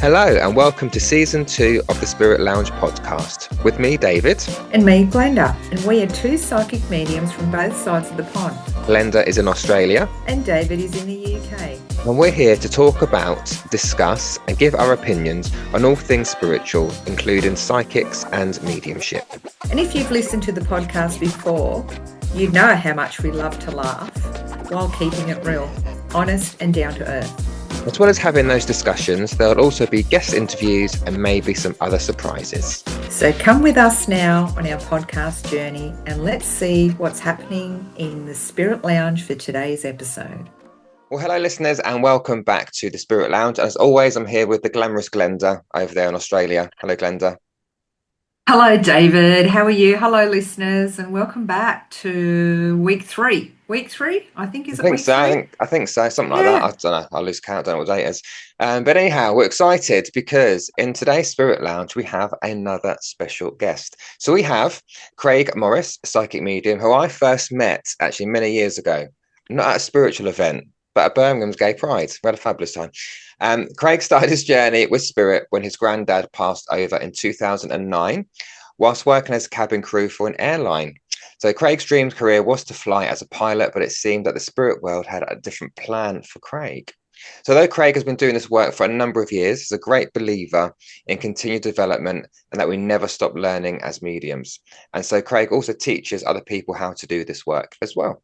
Hello and welcome to Season 2 of the Spirit Lounge podcast. With me, David. And me, Glenda. And we are two psychic mediums from both sides of the pond. Glenda is in Australia. And David is in the UK. And we're here to talk about, discuss and give our opinions on all things spiritual, including psychics and mediumship. And if you've listened to the podcast before, you know how much we love to laugh while keeping it real, honest and down to earth. As well as having those discussions, there'll also be guest interviews and maybe some other surprises. So come with us now on our podcast journey and let's see what's happening in the Spirit Lounge for today's episode. Well, hello listeners and welcome back to the Spirit Lounge. As always, I'm here with the glamorous Glenda over there in Australia. Hello, Glenda. Hello, David. How are you? Hello, listeners, and welcome back to week three. Week three, I think, is it week three? I think so, something like that. I don't know. I lose count. I don't know what day it is. But anyhow, we're excited because in today's Spirit Lounge, we have another special guest. So we have Craig Morris, psychic medium, who I first met actually many years ago, not at a spiritual event, but at Birmingham's Gay Pride. We had a fabulous time. Craig started his journey with spirit when his granddad passed over in 2009, whilst working as a cabin crew for an airline. So Craig's dream career was to fly as a pilot, but it seemed that the spirit world had a different plan for Craig. So though Craig has been doing this work for a number of years, he's a great believer in continued development and that we never stop learning as mediums. And so Craig also teaches other people how to do this work as well.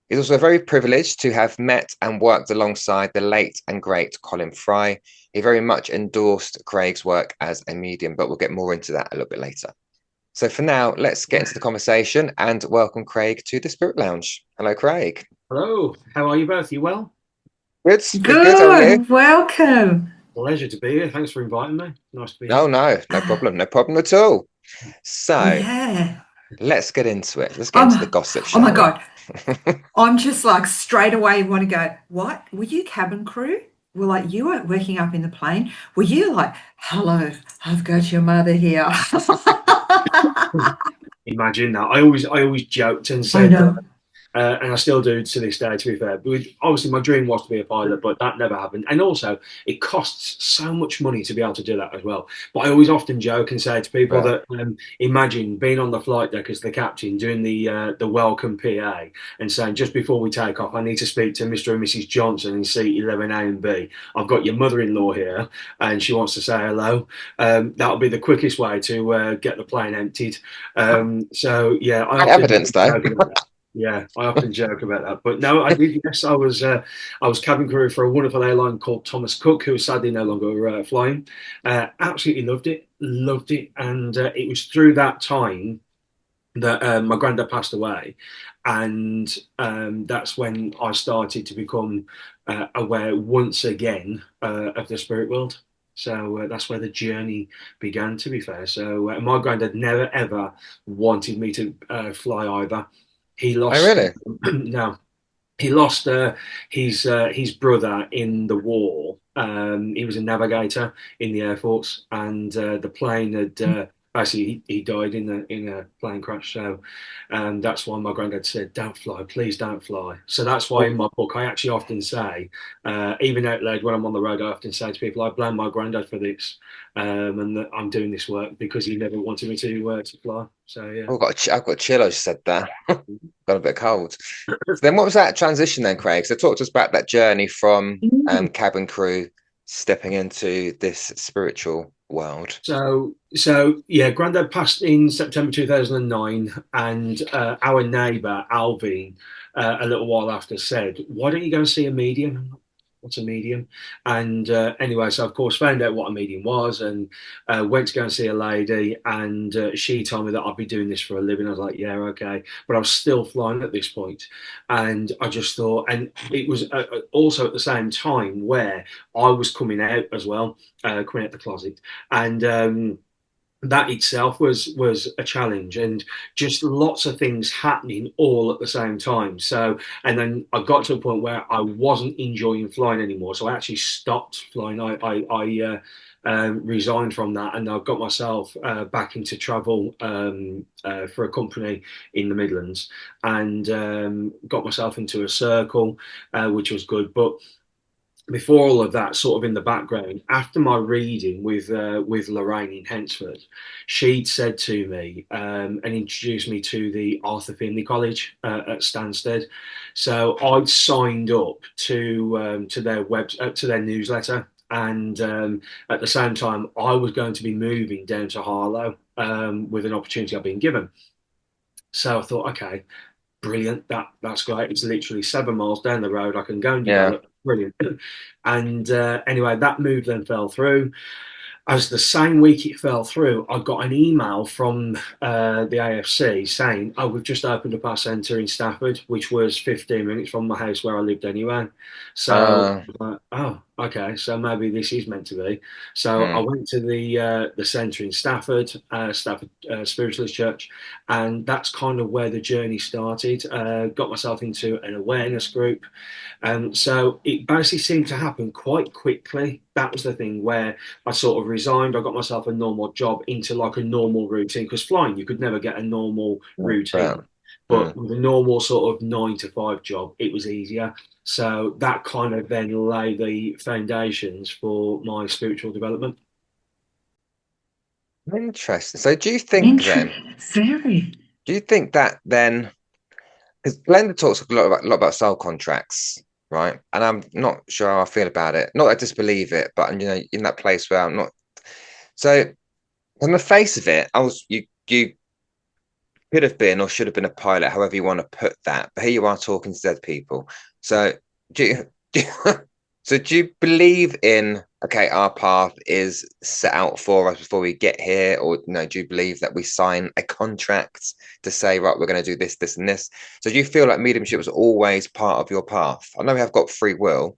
He's also very privileged to have met and worked alongside the late and great Colin Fry. He very much endorsed Craig's work as a medium, but we'll get more into that a little bit later. So for now, let's get into the conversation and welcome Craig to the Spirit Lounge. Hello, Craig. Hello. How are you both? You well? Good. Good. Welcome. Pleasure to be here. Thanks for inviting me. Nice to be here. No problem. No problem at all. So yeah. Let's get into it. Let's get into the gossip. Oh my God. I'm just like straight away want to go, what? Were you cabin crew? Well, like you weren't working up in the plane. Were you like, hello, I've got your mother here? Imagine that. I always joked and said that. And I still do to this day, to be fair. But obviously, my dream was to be a pilot, but that never happened. And also, it costs so much money to be able to do that as well. But I always often joke and say to people that imagine being on the flight deck as the captain, doing the welcome PA and saying, just before we take off, I need to speak to Mr. and Mrs. Johnson in seat 11A and B. I've got your mother-in-law here and she wants to say hello. That'll be the quickest way to get the plane emptied. So, yeah. Evidence, though. Yeah, I often joke about that, but no, I did. Yes, I was cabin crew for a wonderful airline called Thomas Cook, who is sadly no longer flying. Absolutely loved it, and it was through that time that my granddad passed away, and that's when I started to become aware once again of the spirit world. So that's where the journey began, to be fair. So my granddad never ever wanted me to fly either. He lost. Oh, really? No, he lost his brother in the war. He was a navigator in the Air Force, and the plane had basically he died in a plane crash. So that's why my granddad said, "Don't fly, please don't fly." So that's why in my book I actually often say, even out loud when I'm on the road, I often say to people, "I blame my granddad for this, and that I'm doing this work because he never wanted me to fly." So yeah. Oh, I've got chill. I just said that. Got a bit cold. So then what was that transition then, Craig? So talk to us about that journey from cabin crew stepping into this spiritual world. So yeah, Grandad passed in September 2009, and our neighbour Alvin a little while after said, "Why don't you go and see a medium?" What's a medium? And anyway, so of course found out what a medium was and went to go and see a lady, and she told me that I'd be doing this for a living. I was like, yeah, okay, but I was still flying at this point, and I just thought, and it was also at the same time where I was coming out as well, coming out the closet, and that itself was a challenge, and just lots of things happening all at the same time. So, and then I got to a point where I wasn't enjoying flying anymore, so I actually stopped flying. I resigned from that, and I got myself back into travel for a company in the Midlands, and got myself into a circle, which was good. But before all of that, sort of in the background, after my reading with Lorraine in Hensford, she'd said to me and introduced me to the Arthur Findlay College at Stansted. So I'd signed up to their to their newsletter, and at the same time, I was going to be moving down to Harlow with an opportunity I'd been given. So I thought, okay, brilliant. That's great. It's literally 7 miles down the road. I can go and Yeah. develop. Brilliant. And anyway, that move then fell through. As the same week it fell through, I got an email from the AFC saying, "Oh, we've just opened up our centre in Stafford, which was 15 minutes from my house where I lived anyway." So, Uh, oh, okay, so maybe this is meant to be. So I hmm. went to the centre in Stafford, Stafford Spiritualist Church, and that's kind of where the journey started. Got myself into an awareness group. So it basically seemed to happen quite quickly. That was the thing where I sort of resigned. I got myself a normal job into like a normal routine because flying, you could never get a normal Right. routine. Hmm. But with a normal sort of 9 to 5 job, it was easier. So that kind of then lay the foundations for my spiritual development. Interesting. So do you think then, Interesting. Very. do you think that then, because Glenda talks a lot about soul contracts, right? And I'm not sure how I feel about it. Not that I disbelieve it, but in that place where I'm not. So on the face of it, you could have been or should have been a pilot, however you want to put that. But here you are talking to dead people. So do you, do you so do you believe in okay, our path is set out for us before we get here, or no, do you believe that we sign a contract to say, right, we're going to do this, this, and this? So do you feel like mediumship was always part of your path? I know we have got free will.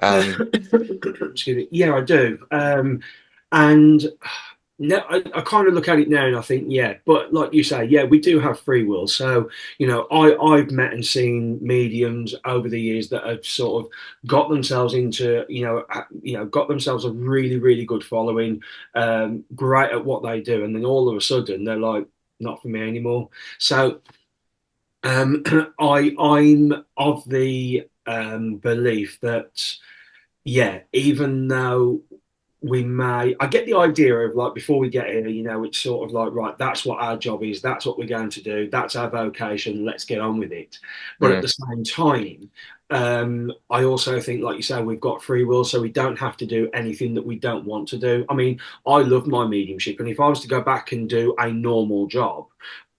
Excuse me. Yeah, I do. And no, I kind of look at it now and I think, yeah, but like you say, yeah, we do have free will. So, I've met and seen mediums over the years that have sort of got themselves into, got themselves a really, really good following, great at what they do, and then all of a sudden they're like, not for me anymore. So, I'm of the belief that yeah, even though I get the idea of like before we get here, it's sort of like, right, that's what our job is, that's what we're going to do, that's our vocation, let's get on with it. But at Mm, the same time, I also think, like you say, we've got free will, so we don't have to do anything that we don't want to do. I mean, I love my mediumship, and if I was to go back and do a normal job,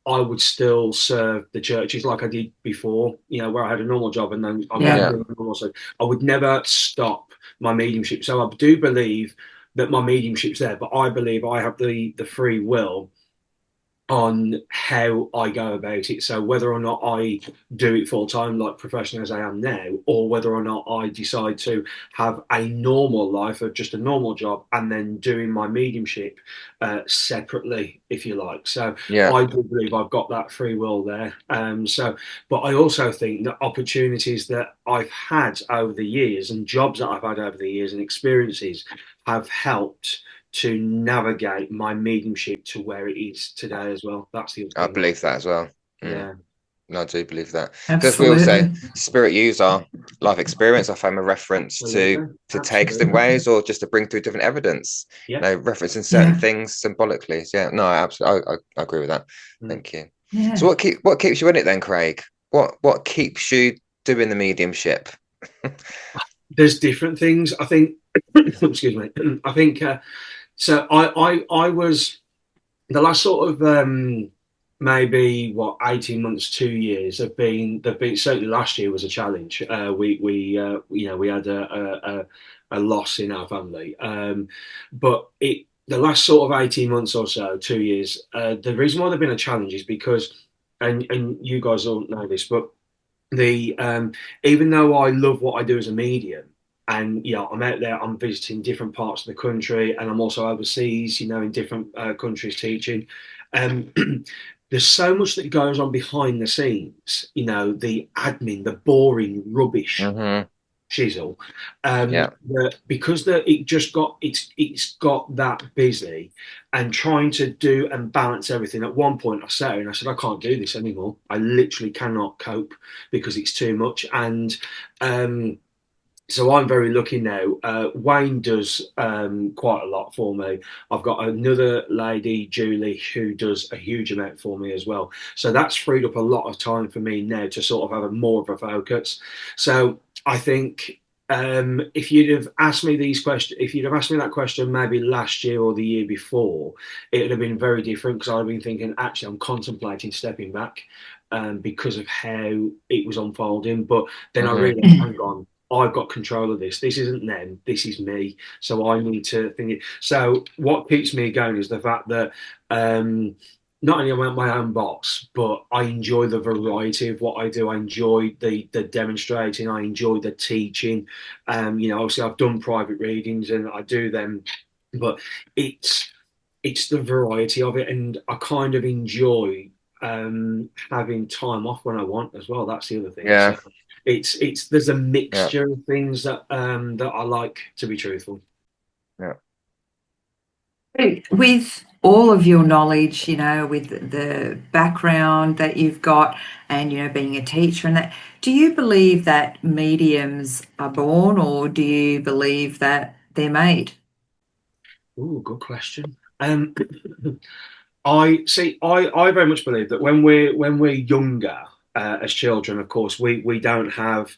I would still serve the churches like I did before, where I had a normal job and then I'm going to Yeah. yeah, do a normal. So I would never stop my mediumship. So I do believe that my mediumship's there, but I believe I have the free will on how I go about it. So whether or not I do it full time, like professional as I am now, or whether or not I decide to have a normal life of just a normal job and then doing my mediumship separately, if you like. So yeah. I do believe I've got that free will there. But I also think that opportunities that I've had over the years and jobs that I've had over the years and experiences have helped to navigate my mediumship to where it is today as well. That's the other I thing. believe that as well. Mm. Yeah, No, I do believe that. Because we all say Absolutely. spirit use our life experience. I found a reference absolutely, to take us in absolutely. ways or just to bring through different evidence. Yeah. Referencing certain Yeah. things symbolically. So, yeah, no, I absolutely I agree with that. Mm. Thank you. So Yeah. what keeps you in it then, Craig? What keeps you doing the mediumship? There's different things. I think. Excuse me. I think. So I was the last sort of maybe what 18 months, 2 years have been certainly last year was a challenge. We had a loss in our family, but it the last sort of 18 months or so, 2 years. The reason why they've been a challenge is because, and you guys don't know this, but the even though I love what I do as a medium, and I'm out there, I'm visiting different parts of the country, and I'm also overseas, in different countries teaching. Um, there's so much that goes on behind the scenes, the admin, the boring rubbish Hmm. chisel, Yeah, it's got that busy, and trying to do and balance everything. At one point I sat here and I said, I can't do this anymore, I literally cannot cope because it's too much. And um So I'm very lucky now. Wayne does quite a lot for me. I've got another lady, Julie, who does a huge amount for me as well. So that's freed up a lot of time for me now to sort of have a more of a focus. So I think if you'd have asked me these questions, if you'd have asked me that question maybe last year or the year before, it would have been very different because I'd been thinking, actually, I'm contemplating stepping back because of how it was unfolding. But then I Hmm. realised, hang on, I've got control of this. This isn't them. This is me. So I need to think it. So what keeps me going is the fact that not only am I my own boss, but I enjoy the variety of what I do. I enjoy the demonstrating. I enjoy the teaching. Obviously I've done private readings and I do them, but it's it's the variety of it, and I kind of enjoy having time off when I want as well. That's the other thing. So Yeah, it's there's a yeah, mixture of things that I like, to be truthful. yeah, With all of your knowledge, with the background that you've got and, being a teacher and that, do you believe that mediums are born or do you believe that they're made? Ooh, good question. I see. I very much believe that when we're younger, as children, of course, we don't have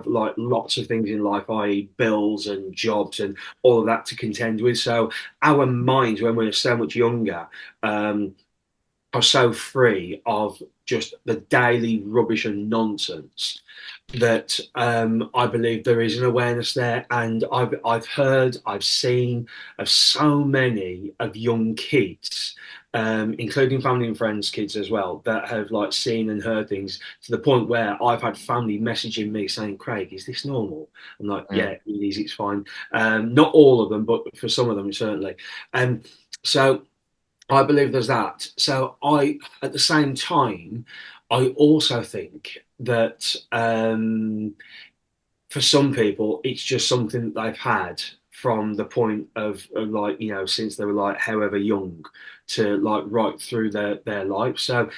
like lots of things in life, i.e., bills and jobs and all of that to contend with. So our minds, when we're so much younger, um, are so free of just the daily rubbish and nonsense that I believe there is an awareness there, and I've heard, I've seen of so many of young kids, including family and friends kids as well, that have like seen and heard things to the point where I've had family messaging me saying, "Craig, is this normal?" I'm like, mm, "Yeah, it is. It's fine." Not all of them, but for some of them certainly. So I believe there's that. So at the same time, I also think that for some people, it's just something that they've had from the point of like, since they were like however young to like right through their life. So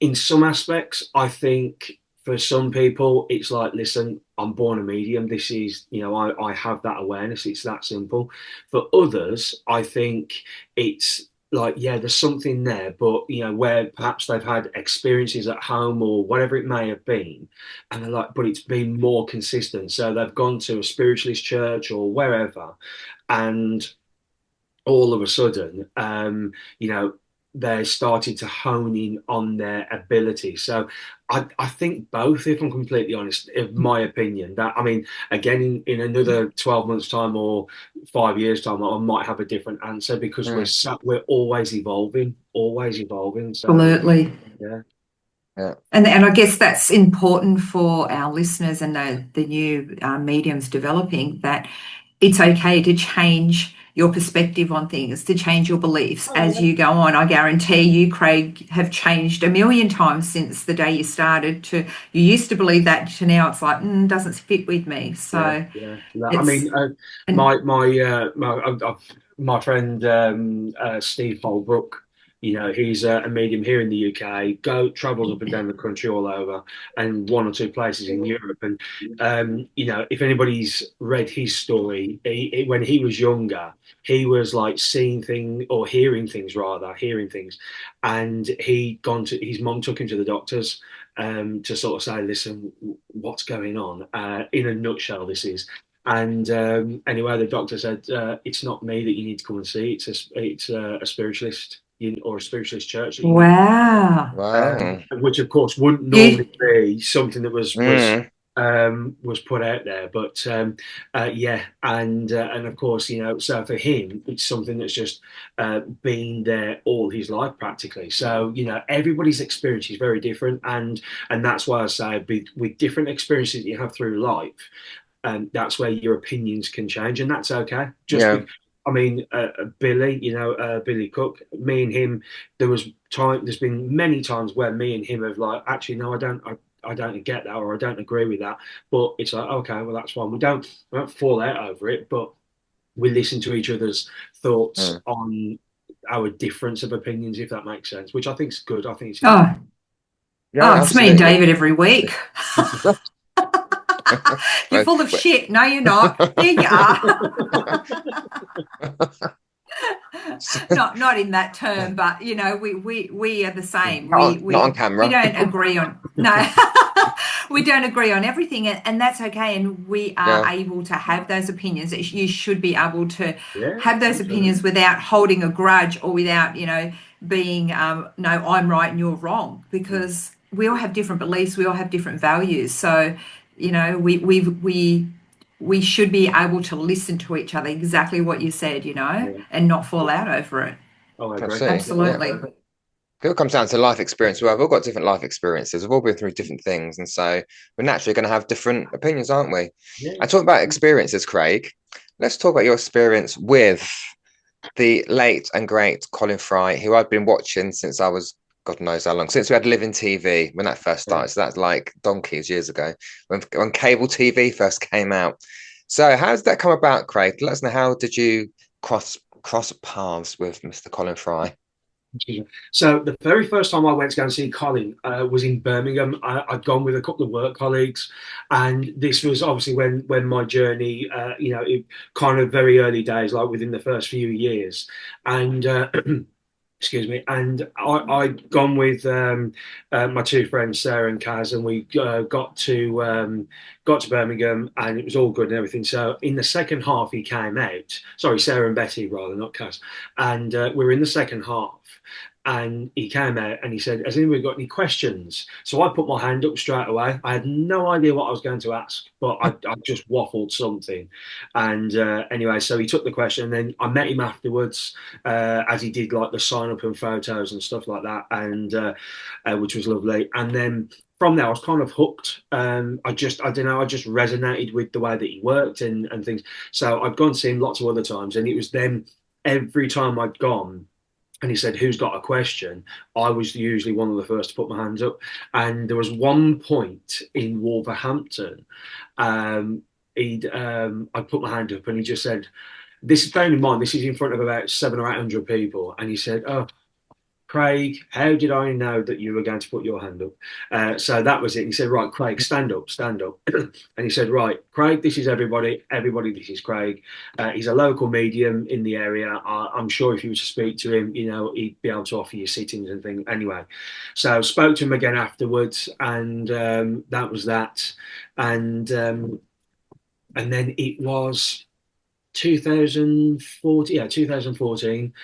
in some aspects, I think for some people, it's like, listen, I'm born a medium. This is, I have that awareness. It's that simple. For others, I think it's like, yeah, there's something there, but where perhaps they've had experiences at home or whatever it may have been, and they're like, but it's been more consistent. So they've gone to a spiritualist church or wherever, and all of a sudden, they started to hone in on their ability. So I think both, if I'm completely honest, in my opinion, that I mean, again, in another 12 months' time or 5 years' time, I might have a different answer because mm, we're always evolving, always evolving. So Absolutely. yeah, yeah, And I guess that's important for our listeners and the new mediums developing, that it's okay to change your perspective on things, to change your beliefs oh as yeah, you go on. I guarantee you, Craig, have changed a million times since the day you started to, you used to believe that, to now it's like, doesn't fit with me. yeah, So yeah. I it's, mean, and my friend Steve Holbrook, he's a medium here in the UK. Travels up and down the country, all over, and one or two places in Europe. And if anybody's read his story, when he was younger, he was like seeing things or hearing things, rather hearing things, and his mom took him to the doctors to sort of say, listen, what's going on? In a nutshell, this is. And anyway, the doctor said, it's not me that you need to come and see. It's a spiritualist or a spiritualist church that you need, wow. wow, which of course wouldn't You, normally be something that mm, was put out there. But yeah, and of course, so for him, it's something that's just been there all his life practically. So everybody's experience is very different, and that's why I say with different experiences that you have through life, that's where your opinions can change, and that's okay. yeah, I mean, Billy, Billy Cook, me and him, there's been many times where me and him have like, actually, no, I don't get that, or I don't agree with that. But it's like, okay, well, that's fine. We don't fall out over it, but we listen to each other's thoughts mm, on our difference of opinions, if that makes sense, which I think is good. I think it's important. oh, yeah, it's me and absolutely. David every week. You're full of shit. No, you're not. Here you are. Not in that term, but we are the same. Not on We camera. don't agree on no. We don't agree on everything, and that's okay. And we are Yeah, able to have those opinions. You should be able to Yeah, have those opinions absolutely. without holding a grudge or without being no, I'm right and you're wrong, Mm. because we all have different beliefs. We all have different values. So we should be able to listen to each other, exactly what you said, Yeah. and not fall out over it. Oh, I agree. absolutely. Yeah. Absolutely. It all comes down to life experience. We've all got different life experiences. We've all been through different things, and so we're naturally going to have different opinions, aren't we? Yeah. I talk about experiences, Craig. Let's talk about your experience with the late and great Colin Fry, who I've been watching since I was God knows how long, since we had living TV when that first Yeah. started. So that's like donkeys years ago, when cable TV first came out. So how did that come about, Craig? Let us know, how did you cross paths with Mr. Colin Fry? Excuse me. So the very first time I went to go and see Colin was in Birmingham. I'd gone with a couple of work colleagues, and this was obviously when my journey, it kind of very early days, like within the first few years, and. Excuse me, and I'd gone with my two friends Sarah and Kaz, and we got to Birmingham, and it was all good and everything. So in the second half, he came out. Sorry, Sarah and Betty rather, not Kaz, and we were in the second half. And he came out and he said, "Has anybody got any questions?" So I put my hand up straight away. I had no idea what I was going to ask, but I just waffled something. And anyway, so he took the question, and then I met him afterwards, as he did like the sign up and photos and stuff like that, and which was lovely. And then from there, I was kind of hooked. I don't know, I just resonated with the way that he worked and things. So I'd gone to see him lots of other times, and it was then every time I'd gone and he said, "Who's got a question?" I was usually one of the first to put my hands up. And there was one point in Wolverhampton, I put my hand up, and he just said, "This is, bearing in mind, this is in front of about 700 or 800 people," and he said, "Oh, Craig, how did I know that you were going to put your hand up?" So that was it. He said, "Right, Craig, stand up, stand up." And he said, "Right, Craig, this is everybody. Everybody, this is Craig. He's a local medium in the area. I'm sure if you were to speak to him, he'd be able to offer you sittings and things." Anyway, so spoke to him again afterwards, and that was that. And then it was 2014, yeah, 2014.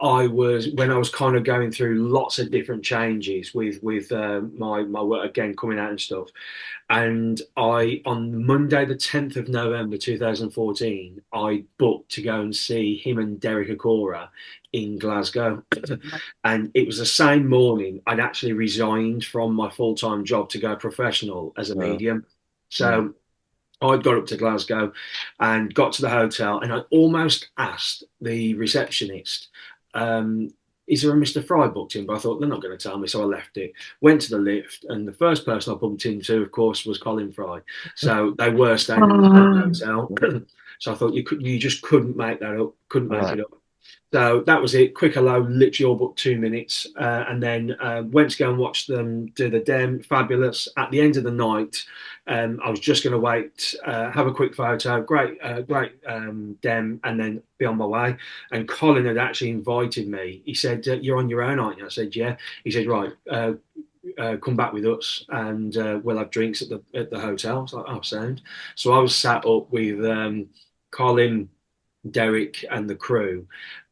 I was when I was kind of going through lots of different changes with my work again coming out and stuff, and I on Monday the 10th of November 2014 I booked to go and see him and Derek Acora in Glasgow, and it was the same morning I'd actually resigned from my full-time job to go professional as a Mm, medium. mm. So I'd got up to Glasgow and got to the hotel, and I almost asked the receptionist, "Is there a Mr. Fry booked in?" But I thought they're not going to tell me, so I left it. Went to the lift, and the first person I bumped into, of course, was Colin Fry. So they were staying in the same hotel. So I thought you just couldn't make that up, couldn't make Right. it up. So that was it. Quick hello, literally all but 2 minutes, and then went to go and watch them do the dem. Fabulous. At the end of the night, I was just going to wait, have a quick photo, great dem, and then be on my way. And Colin had actually invited me. He said, "You're on your own, aren't you?" I said, "Yeah." He said, "Right, come back with us, and we'll have drinks at the hotel." I was like, "Oh, sound." So I was sat up with Colin, Derek, and the crew.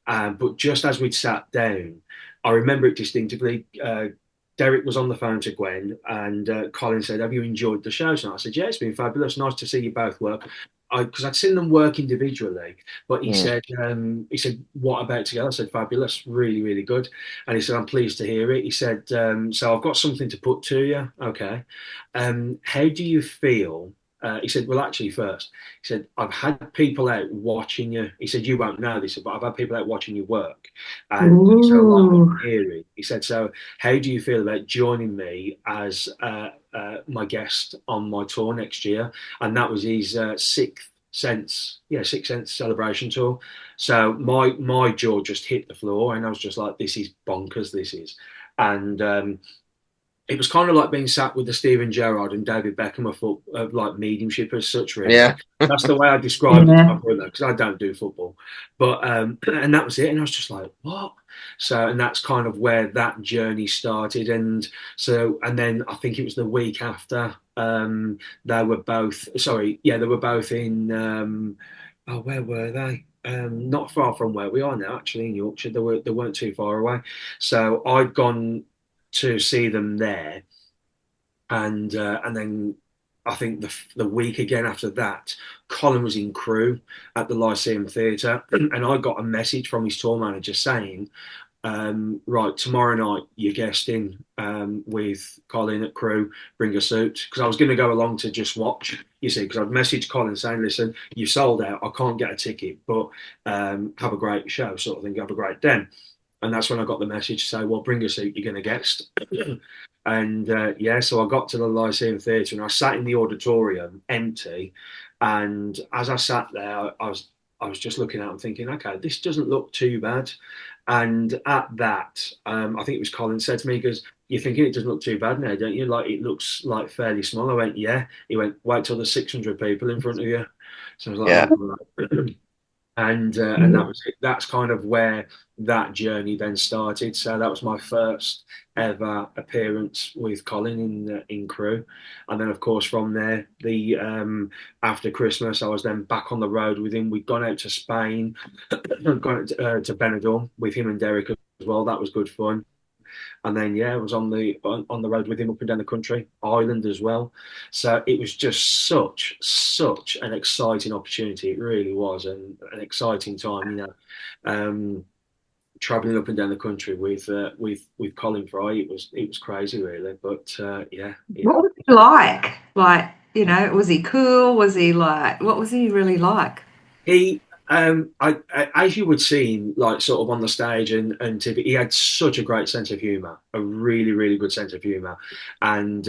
But just as we'd sat down, I remember it distinctively. Derek was on the phone to Gwen, and Colin said, "Have you enjoyed the shows?" And I said, "Yeah, it's been fabulous. Nice to see you both work." Because I'd seen them work individually, but Mm. he said, "What about together?" I said, "Fabulous, really, really good." And he said, "I'm pleased to hear it." He said, "So I've got something to put to you. Okay, how do you feel?" He said, "Well, actually, first, he said, I've had people out watching you." He said, "You won't know this, but I've had people out watching you work." And he said, "A lot of what Ooh. I'm hearing." He said, "So, how do you feel about joining me as my guest on my tour next year?" And that was his Sixth Sense celebration tour. So my jaw just hit the floor, and I was just like, "This is bonkers. This is." And it was kind of like being sat with the Steven Gerrard and David Beckham of like mediumship as such, really. Yeah. That's the way I described it to my Yeah. brother because I don't do football. But and that was it. And I was just like, what? So and that's kind of where that journey started. And so and then I think it was the week after they were both they were both in oh, where were they? Not far from where we are now, actually in Yorkshire. They weren't too far away. So I'd gone to see them there, and then I think the week again after that, Colin was in crew at the Lyceum Theatre, and I got a message from his tour manager saying, right, tomorrow night you're guesting with Colin at crew, bring a suit. Because I was going to go along to just watch, you see, because I'd messaged Colin saying, listen, you sold out, I can't get a ticket, but have a great show, sort of thing, have a great den. And that's when I got the message to say, well, bring a suit, you're going to guest. And yeah, so I got to the Lyceum Theatre and I sat in the auditorium empty. And as I sat there, I was just looking out and thinking, okay, this doesn't look too bad. And at that, I think it was Colin said to me, because you're thinking it doesn't look too bad now, don't you? Like it looks like fairly small. I went, yeah. He went, wait till there's 600 people in front of you. So I was like, Yeah. oh, right. And that was it. That's kind of where that journey then started. So that was my first ever appearance with Colin in crew, and then of course from there, the after Christmas, I was then back on the road with him. We'd gone out to Spain, gone out to Benidorm with him and Derek as well. That was good fun. And then yeah, I was on the road with him up and down the country, Ireland as well. So it was just such an exciting opportunity. It really was, and an exciting time. Traveling up and down the country with Colin Fry, it was crazy, really. But yeah, What was he like? Like, was he cool? Was he like, what was he really like? he, as you would see him, like sort of on the stage and TV, he had such a great sense of humour, a really, really good sense of humour, and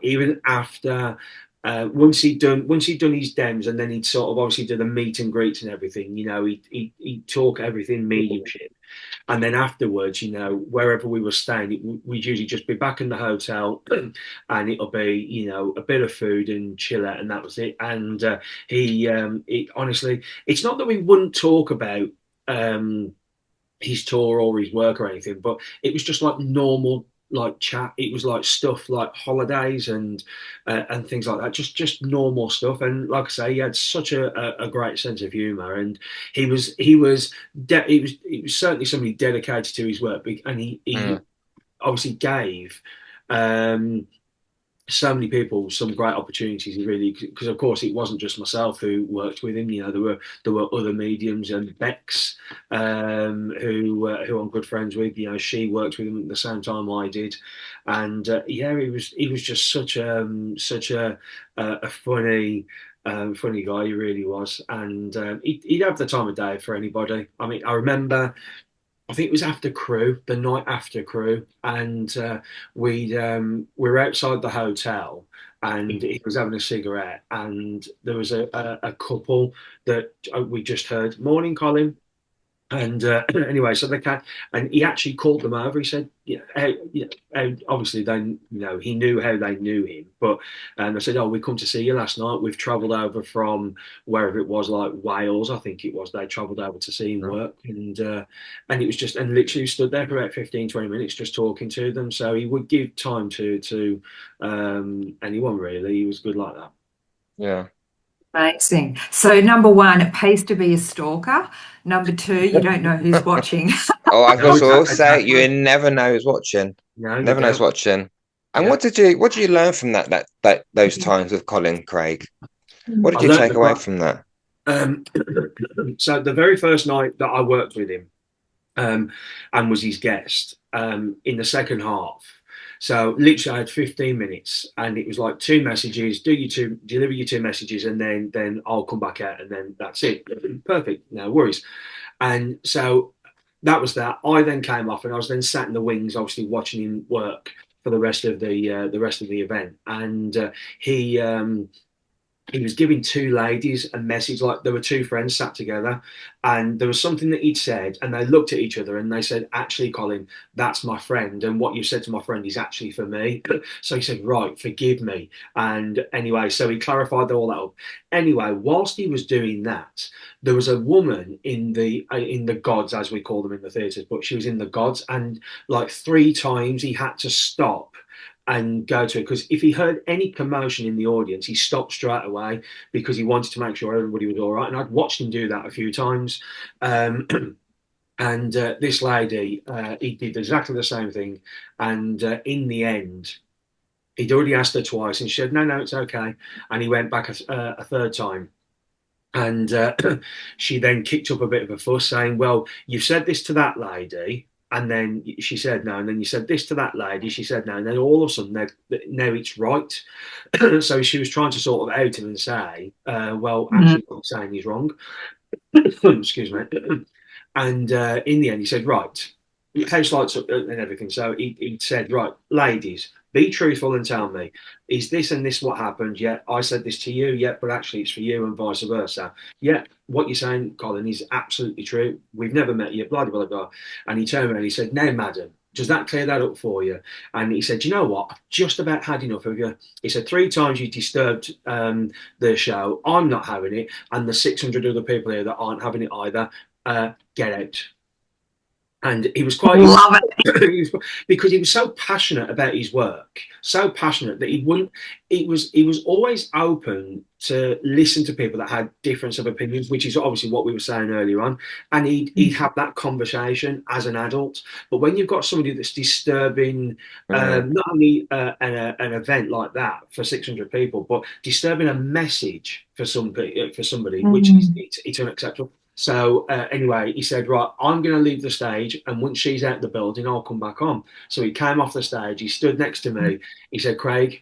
even after. Once he'd done his dems, and then he'd sort of obviously do the meet and greets and everything. He'd talk everything mediumship, and then afterwards, wherever we were staying, we'd usually just be back in the hotel, and it'll be, a bit of food and chill out, and that was it. And he honestly, it's not that we wouldn't talk about his tour or his work or anything, but it was just like normal like chat. It was like stuff like holidays and things like that, just normal stuff. And like I say, he had such a great sense of humor, and he was certainly somebody dedicated to his work, and he Mm. obviously gave um so many people some great opportunities, really, because of course it wasn't just myself who worked with him. There were other mediums, and Bex, who I'm good friends with. She worked with him at the same time I did, and yeah, he was just such a funny. Funny guy, he really was, and he'd have the time of day for anybody. I mean, I remember I think it was after crew, the night after crew, and we were outside the hotel, and he was having a cigarette, and there was a couple that we just heard, "Morning, Colin." And anyway, so they can, and he actually called them over. He said, obviously they, he knew how they knew him, but and they said, "Oh, we come to see you last night. We've travelled over from wherever it was, like Wales, I think it was. They travelled over to see him Mm. work, and it was just, and literally stood there for about 15, 20 minutes just talking to them. So he would give time to anyone, really. He was good like that. Yeah. Amazing. So, number one, it pays to be a stalker. Number two, you don't know who's watching. Oh, I No, was also say exactly. you never know who's watching. No, you Never knows don't. watching. And Yeah. what did you learn from that those times with Colin Craig? What I did you learned take the away craft. from that? Um, so the very first night that I worked with him, and was his guest, in the second half. So literally, I had 15 minutes, and it was like two messages. Deliver your two messages, and then I'll come back out, and then that's it. Perfect, no worries. And so that was that. I then came off, and I was then sat in the wings, obviously watching him work for the rest of the event. And he he was giving two ladies a message, like there were two friends sat together, and there was something that he'd said, and they looked at each other and they said, actually, Colin, that's my friend, and what you said to my friend is actually for me. So he said, right, forgive me. And anyway, so he clarified all that up. Anyway, whilst he was doing that, there was a woman in the gods, as we call them in the theatres, but she was in the gods, and like three times he had to stop and go to it, because if he heard any commotion in the audience, he stopped straight away because he wanted to make sure everybody was all right. And I'd watched him do that a few times. Um, and this lady, he did exactly the same thing. And in the end, he'd already asked her twice, and she said, "No, no, it's okay." And he went back a third time. And she then kicked up a bit of a fuss, saying, "Well, you said this to that lady, and then she said no, and then you said this to that lady, she said no, and then all of a sudden, now it's right." So she was trying to sort of out him and say, "Well, Mm. actually, what I'm saying is wrong." Excuse me. And in the end, he said, "Right, house lights up and everything." So he said, "Right, ladies, be truthful and tell me, is this and this what happened? Yeah, I said this to you. Yeah, but actually it's for you, and vice versa. Yeah, what you're saying, Colin, is absolutely true. We've never met you, blah, blah, blah." And he turned around and he said, "Now, madam, does that clear that up for you?" And he said, "You know what? I've just about had enough of you." He said, "Three times you disturbed the show. I'm not having it. And the 600 other people here that aren't having it either. Get out." And he was quite, Love it. because he was so passionate about his work, so passionate that he wouldn't. He was always open to listen to people that had difference of opinions, which is obviously what we were saying earlier on. And he'd have that conversation as an adult. But when you've got somebody that's disturbing, Mm, not only an event like that for 600 people, but disturbing a message for for somebody, which is Mm. it's unacceptable. So anyway, he said, "Right, I'm going to leave the stage, and once she's out the building, I'll come back on." So he came off the stage. He stood next to me. He said, "Craig,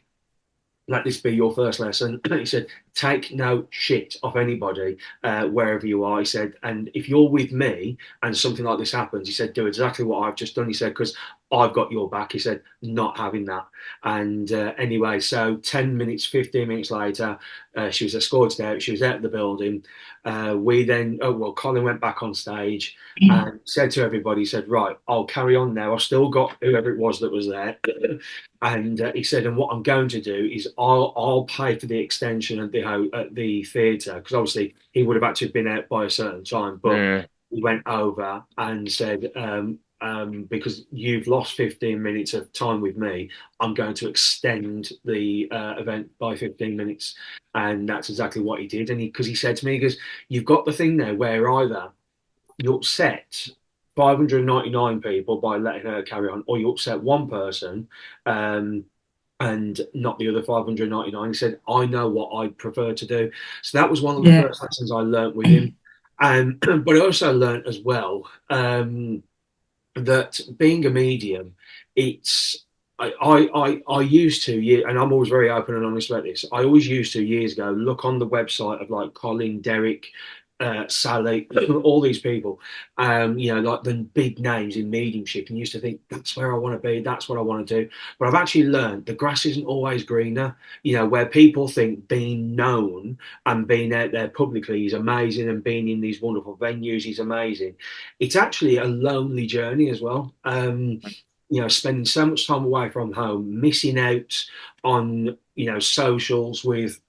let this be your first lesson." He said, "Take no shit off anybody wherever you are." He said, "And if you're with me and something like this happens," he said, "do exactly what I've just done." He said, "Because I've got your back." He said, "Not having that." And anyway, so 10 minutes, 15 minutes later, she was escorted out. She was out of the building. We then, oh, well, Colin went back on stage and said to everybody, he said, "Right, I'll carry on now. I've still got whoever it was that was there." And he said, "And what I'm going to do is I'll pay for the extension at the theatre," because obviously he would have had to have been out by a certain time, but mm, he went over and said, "Because you've lost 15 minutes of time with me, I'm going to extend the event by 15 minutes." And that's exactly what he did. And because he said to me, he goes, "You've got the thing there where either you upset 599 people by letting her carry on, or you upset one person um, and not the other 599. He said, "I know what I prefer to do." So that was one of the Yeah. first lessons I learned with him. But I also learned as well that being a medium, it's I used to, yeah, and I'm always very open and honest about this. I always used to years ago look on the website of like Colin, Derek, Sally, all these people, like the big names in mediumship, and used to think that's where I want to be, that's what I want to do. But I've actually learned the grass isn't always greener. Where people think being known and being out there publicly is amazing, and being in these wonderful venues is amazing. It's actually a lonely journey as well. Spending so much time away from home, missing out on socials with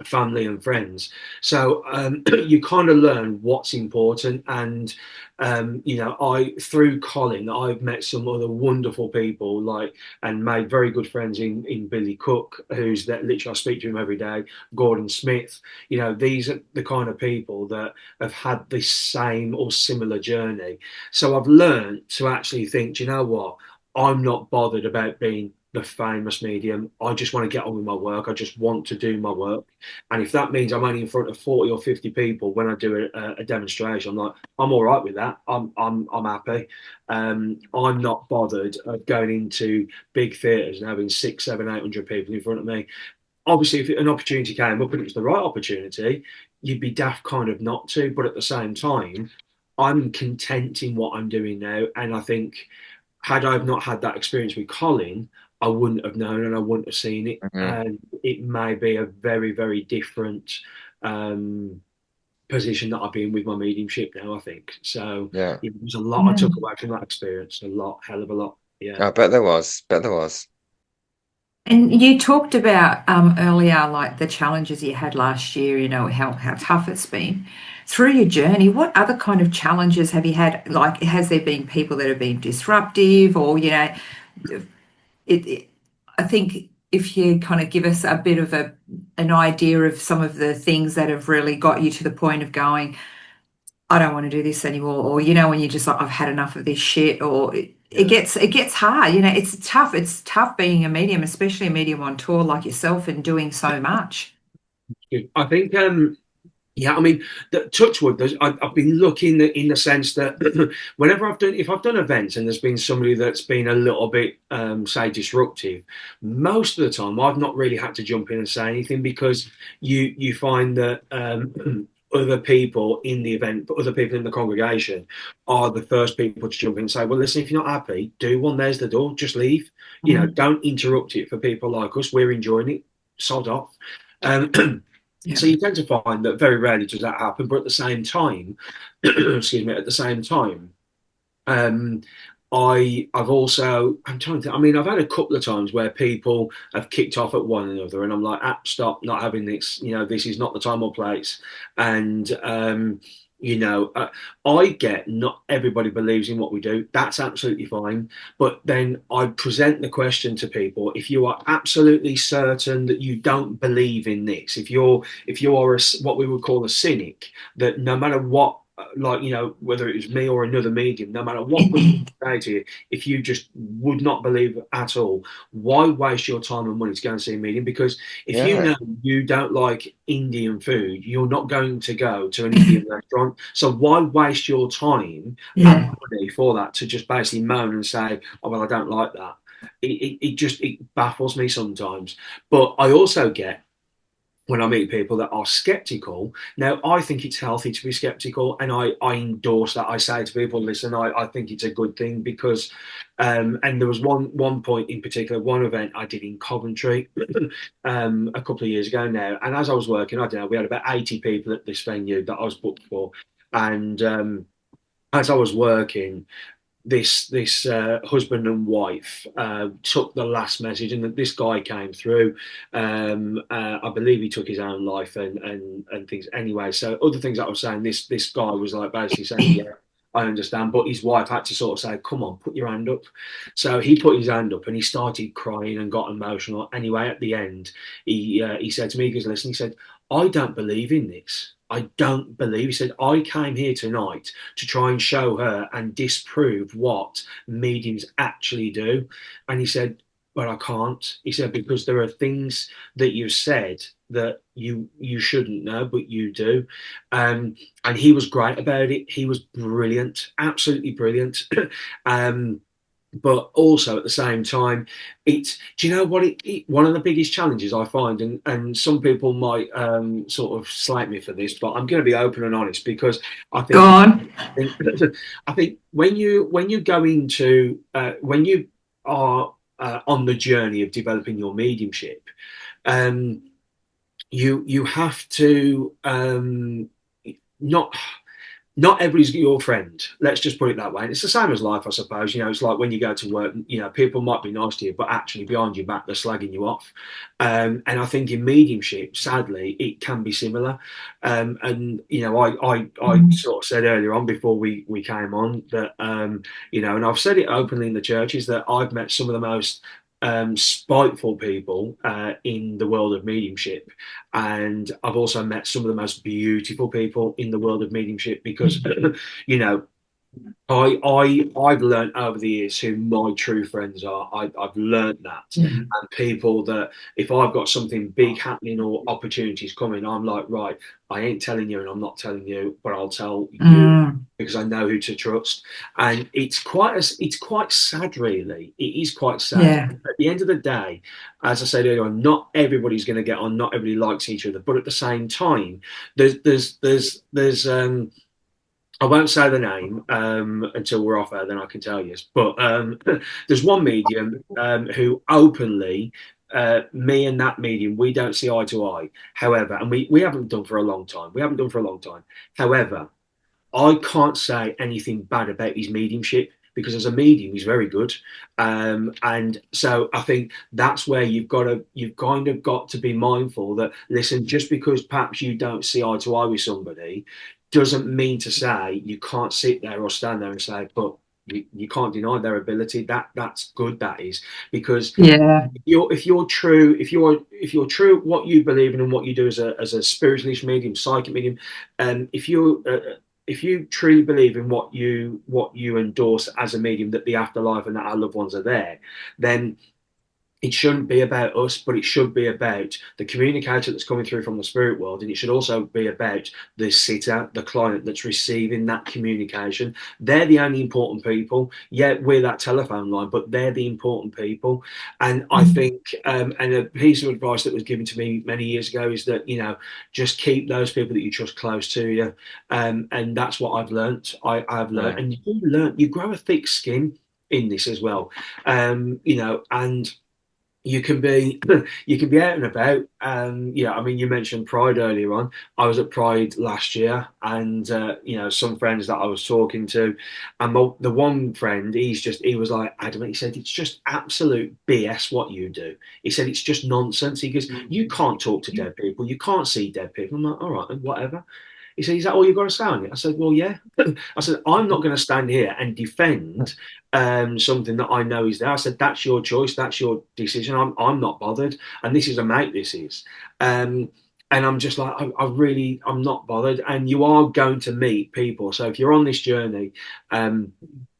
family and friends. So you kind of learn what's important. And I through Colin, I've met some other wonderful people, like, and made very good friends in Billy Cook, who's that literally I speak to him every day. Gordon Smith. These are the kind of people that have had this same or similar journey. So I've learned to actually think, "Do you know what? I'm not bothered about being the famous medium. I just want to get on with my work. I just want to do my work. And if that means I'm only in front of 40 or 50 people when I do a demonstration, I'm all right with that. I'm happy. I'm not bothered of going into big theatres and having six, seven, 800 people in front of me. Obviously, if an opportunity came up and it was the right opportunity, you'd be daft kind of not to. But at the same time, I'm content in what I'm doing now. And I think had I not had that experience with Colin, I wouldn't have known and I wouldn't have seen it. Hmm. And it may be a very, very different um, position that I've been with my mediumship now, I think. So Yeah, yeah, there's a lot I Yeah. took away from that experience, a lot, hell of a lot. Yeah. I bet there was. Bet there was. And you talked about earlier, like the challenges you had last year, how tough it's been. Through your journey, what other kind of challenges have you had? Like, has there been people that have been disruptive, or, it I think if you kind of give us a bit of an idea of some of the things that have really got you to the point of going, I don't want to do this anymore, or when you're just like, I've had enough of this shit, or Yeah. it gets hard. It's tough. It's tough being a medium, especially a medium on tour like yourself and doing so much. Good. I think yeah, I mean, touch wood. I've been lucky in the sense that whenever if I've done events and there's been somebody that's been a little bit, say, disruptive, most of the time I've not really had to jump in and say anything because you find that other people in the event, other people in the congregation, are the first people to jump in and say, "Well, listen, if you're not happy, do one. There's the door. Just leave. Mm. Don't interrupt it for people like us. We're enjoying it. Sod off." Um, Yeah. So you tend to find that very rarely does that happen, but at the same time, excuse me, at the same time, um, I've also I'm trying to think, I mean I've had a couple of times where people have kicked off at one another and I'm like, stop, not having this, this is not the time or place. And you know, uh, I get not everybody believes in what we do. That's absolutely fine. But then I present the question to people: if you are absolutely certain that you don't believe in this, if you are what we would call a cynic, that no matter what, like whether it was me or another medium, no matter what we say to you, if you just would not believe at all, why waste your time and money to go and see a medium? Because if you Yeah, know you don't like Indian food, you're not going to go to an Indian restaurant. So why waste your time and Yeah. money for that to just basically moan and say, "Oh well, I don't like that." It baffles me sometimes. But I also get when I meet people that are skeptical. Now, I think it's healthy to be skeptical, and I endorse that. I say to people, listen, I think it's a good thing because, and there was one point in particular, one event I did in Coventry a couple of years ago now, and as I was working, I don't know, we had about 80 people at this venue that I was booked for, and as I was working, this husband and wife took the last message, and this guy came through. I believe he took his own life and things. Anyway, so other things that I was saying, this guy was like basically saying, "Yeah, I understand," but his wife had to sort of say, "Come on, put your hand up." So he put his hand up and he started crying and got emotional. Anyway, at the end, he said to me, he goes, "Listen," he said, "I don't believe in this. I don't believe." He said, "I came here tonight to try and show her and disprove what mediums actually do." And he said, "But I can't." He said, "Because there are things that you've said that you shouldn't know, but you do." And he was great about it. He was brilliant, absolutely brilliant. um, but also at the same time, it's do you know what one of the biggest challenges I find, and some people might sort of slate me for this, but I'm going to be open and honest because I Go think on. think, I think when you go into when you are on the journey of developing your mediumship, um, you have to not not everybody's your friend. Let's just put it that way. And it's the same as life, I suppose. It's like when you go to work, people might be nice to you, but actually behind your back, they're slagging you off. And I think in mediumship, sadly, it can be similar. And, I Mm. sort of said earlier on before we came on that, and I've said it openly in the churches that I've met some of the most spiteful people in the world of mediumship, and I've also met some of the most beautiful people in the world of mediumship because you know I've learned over the years who my true friends are. I've learned that, Yeah. and people that if I've got something big happening or opportunities coming, I'm like, right, I ain't telling you, and I'm not telling you, but I'll tell you Mm. because I know who to trust. And it's quite sad, really. It is quite sad. Yeah. At the end of the day, as I said earlier on, not everybody's going to get on. Not everybody likes each other, but at the same time, there's I won't say the name until we're off air, then I can tell you. But there's one medium who openly, me and that medium, we don't see eye to eye. However, and we haven't done for a long time. We haven't done for a long time. However, I can't say anything bad about his mediumship because as a medium, he's very good. And so I think that's where you've kind of got to be mindful that, listen, just because perhaps you don't see eye to eye with somebody doesn't mean to say you can't sit there or stand there and say, but you can't deny their ability. That's good. That is because Yeah. if you're true, if you're true what you believe in and what you do as a spiritualist medium, psychic medium, if you truly believe in what you endorse as a medium, that the afterlife and that our loved ones are there, then it shouldn't be about us, but it should be about the communicator that's coming through from the spirit world, and it should also be about the sitter, the client that's receiving that communication. They're the only important people. Yeah, we're that telephone line, but they're the important people. And I think, and a piece of advice that was given to me many years ago is that just keep those people that you trust close to you, and that's what I've learnt. I've learnt, Mm. and you grow a thick skin in this as well, and you can be you can be out and about. I mean, you mentioned Pride earlier on. I was at Pride last year, and some friends that I was talking to, and the one friend, he was like adamant. He said it's just absolute BS what you do. He said it's just nonsense. He goes, you can't talk to dead people, you can't see dead people. I'm like, all right, whatever. He said, is that all you've got to say on it? I said, well, yeah. I said, I'm not going to stand here and defend something that I know is there. I said, that's your choice. That's your decision. I'm not bothered. And this is a mate, this is. And I'm just like, I'm not bothered. And you are going to meet people. So if you're on this journey and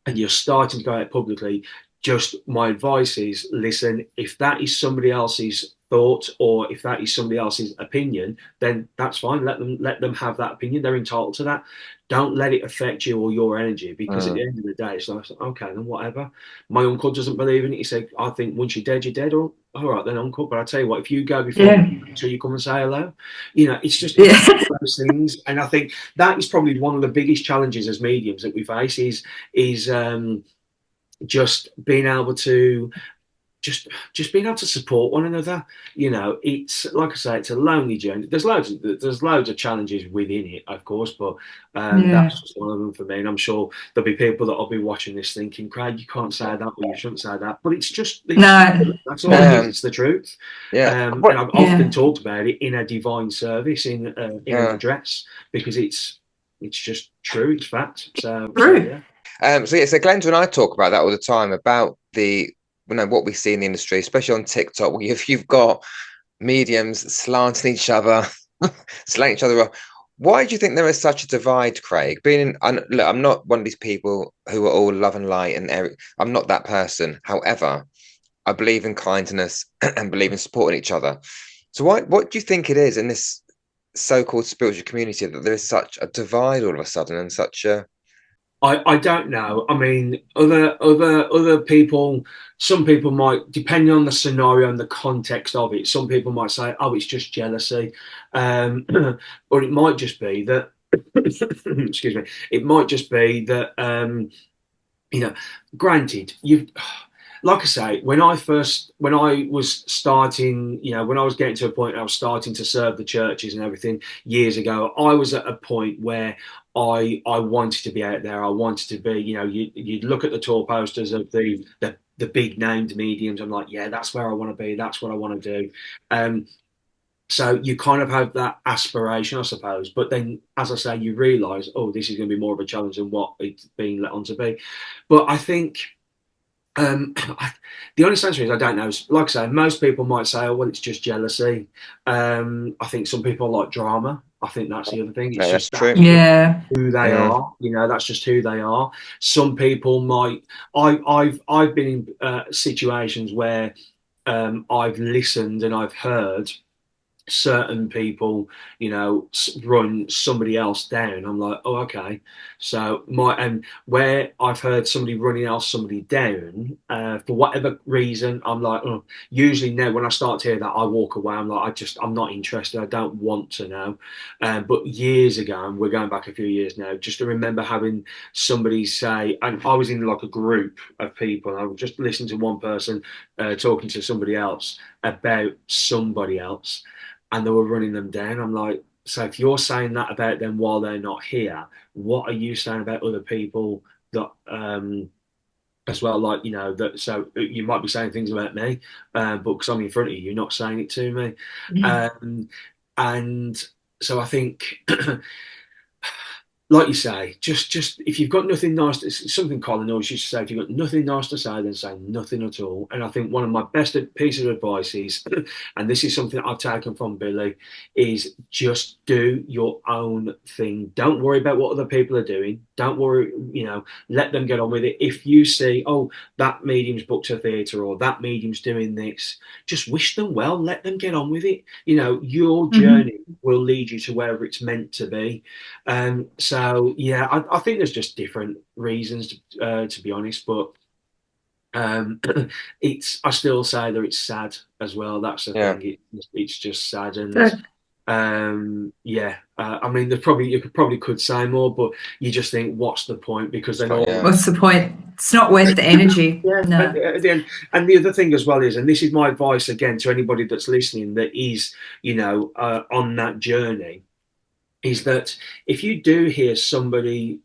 you're starting to go out publicly, just my advice is, listen, if that is somebody else's thought or if that is somebody else's opinion, then that's fine. Let them have that opinion. They're entitled to that. Don't let it affect you or your energy, because at Mm. the end of the day, it's like, okay, then whatever. My uncle doesn't believe in it. He said, I think once you're dead, you're dead. Or all right then, uncle. But I tell you what, if you go before Yeah. me, so you come and say hello, it's Yeah. one of those things. And I think that is probably one of the biggest challenges as mediums that we face is just being able to just being able to support one another. It's like I say, it's a lonely journey. There's loads of challenges within it, of course, but Yeah. that's just one of them for me. And I'm sure there'll be people that will be watching this thinking, Craig, you can't say that, or you shouldn't say that. But No. that's all it is. No. Um, It's the truth. yeah. And What? I've often Yeah. talked about it in a divine service, in an Yeah. address, because it's just true. It's fact. So True. yeah. So Glenda and I talk about that all the time about what we see in the industry, especially on TikTok, where you've got mediums slanting each other, slanting each other off. Why do you think there is such a divide, Craig? Look, I'm not one of these people who are all love and light, and I'm not that person. However, I believe in kindness and believe in supporting each other. So what do you think it is in this so-called spiritual community that there is such a divide all of a sudden and such a I don't know. I mean, other people. Some people might, depending on the scenario and the context of it, some people might say, "Oh, it's just jealousy," or it might just be that. Excuse me. It might just be that. You know, Granted, you. Like I say, when I was starting, when I was getting to a point, I was starting to serve the churches and everything years ago. I was at a point where I wanted to be out there. I wanted to be, you'd look at the tour posters of the big named mediums. I'm like, yeah, that's where I want to be. That's what I want to do. Um, so you kind of have that aspiration, I suppose. But then, as I say, you realise, oh, this is going to be more of a challenge than what it's being let on to be. But I think um, the honest answer is I don't know. Like I say, most people might say, "Oh, well, it's just jealousy." I think some people like drama. I think that's the other thing. It's yeah, that's just true. Yeah. who they Mm, are. That's just who they are. Some people might. I've been in situations where I've listened and I've heard certain people, run somebody else down. I'm like, oh, okay. So and where I've heard somebody running else somebody down, for whatever reason, I'm like, oh. Usually now when I start to hear that, I walk away. I'm like, I'm not interested. I don't want to know. But years ago, and we're going back a few years now, just to remember having somebody say, and I was in like a group of people, and I would just listen to one person talking to somebody else about somebody else, and they were running them down. I'm like, so if you're saying that about them while they're not here, what are you saying about other people that as well? Like, that, so you might be saying things about me, but because I'm in front of you, you're not saying it to me. And so I think like you say, just if you've got nothing nice, it's something Colin always used to say: if you've got nothing nice to say, then say nothing at all. And I think one of my best pieces of advice is, and this is something that I've taken from Billy, is just do your own thing. Don't worry about what other people are doing. Don't worry, let them get on with it. If you see, oh, that medium's booked a theatre, or that medium's doing this, just wish them well. Let them get on with it. Your journey will lead you to wherever it's meant to be. So yeah, I think there's just different reasons to be honest, but I still say that it's sad as well. That's the thing. It's just sad, and yeah. I mean, you could say more, but you just think, what's the point? Because then what's the point? It's not worth the energy. Yeah. No. At the end, and the other thing as well is, and this is my advice again to anybody that's listening that is, on that journey, is that if you do hear somebody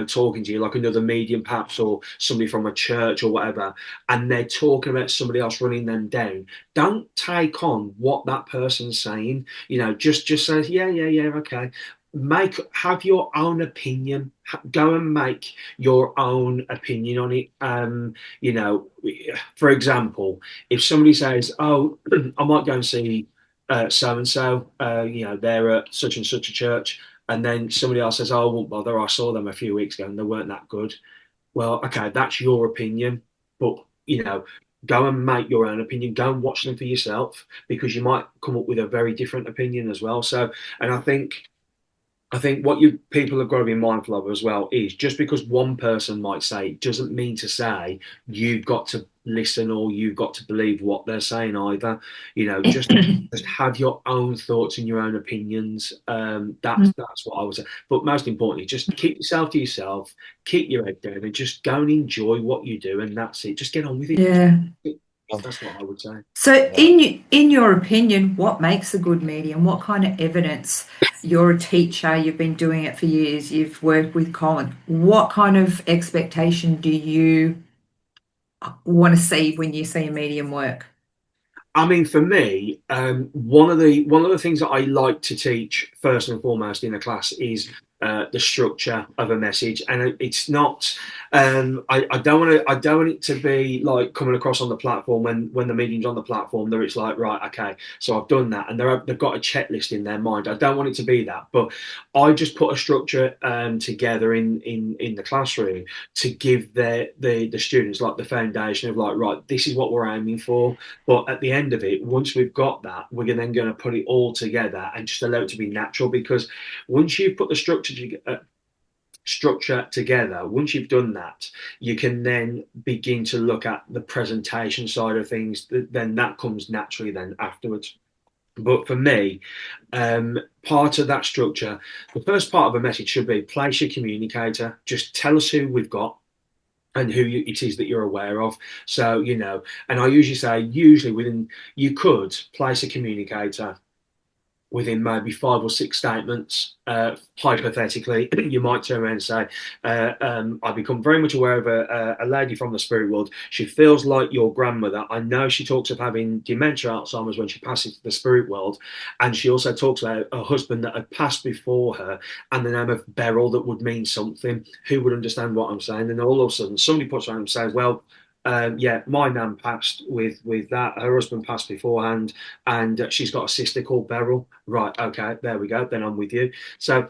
talking to you, like another medium perhaps, or somebody from a church or whatever, and they're talking about somebody else running them down, don't take on what that person's saying. Just say, yeah, okay. Have your own opinion. Go and make your own opinion on it. For example, if somebody says, oh, I might go and see so and so, they're at such and such a church, and then somebody else says, "Oh, I won't bother. I saw them a few weeks ago, and they weren't that good." Well, okay, that's your opinion, but go and make your own opinion. Go and watch them for yourself, because you might come up with a very different opinion as well. So, and I think what you people have got to be mindful of as well is, just because one person might say it doesn't mean to say you've got to listen or you've got to believe what they're saying either. Just have your own thoughts and your own opinions. That's what I would say. But most importantly, just keep yourself to yourself, keep your head down, and just go and enjoy what you do, and that's it. Just get on with it. Yeah. That's what I would say. So, in your opinion, what makes a good medium? What kind of evidence? You're a teacher, you've been doing it for years, you've worked with Colin. What kind of expectation do you want to see when you see a medium work? I mean, for me, one of the things that I like to teach first and foremost in a class is the structure of a message, and it's not. I don't want it to be like coming across on the platform when the medium's on the platform. That it's like, right, okay, so I've done that, and they've got a checklist in their mind. I don't want it to be that, but I just put a structure together in the classroom to give the students like the foundation of like, right, this is what we're aiming for. But at the end of it, once we've got that, we're then going to put it all together and just allow it to be natural. Because once you've put the structure together, once you've done that, you can then begin to look at the presentation side of things. Then that comes naturally then afterwards. But for me, part of that structure, the first part of a message should be place your communicator. Just tell us who we've got and who it is that you're aware of. So, and I usually say, you could place a communicator within maybe 5 or 6 statements. Hypothetically, you might turn around and say, I become very much aware of a lady from the spirit world. She feels like your grandmother. I know she talks of having dementia, Alzheimer's, when she passes to the spirit world. And she also talks about a husband that had passed before her and the name of Beryl that would mean something. Who would understand what I'm saying? And all of a sudden, somebody puts around and says, well, my nan passed with that. Her husband passed beforehand, and she's got a sister called Beryl. Right, okay, there we go. Then I'm with you. So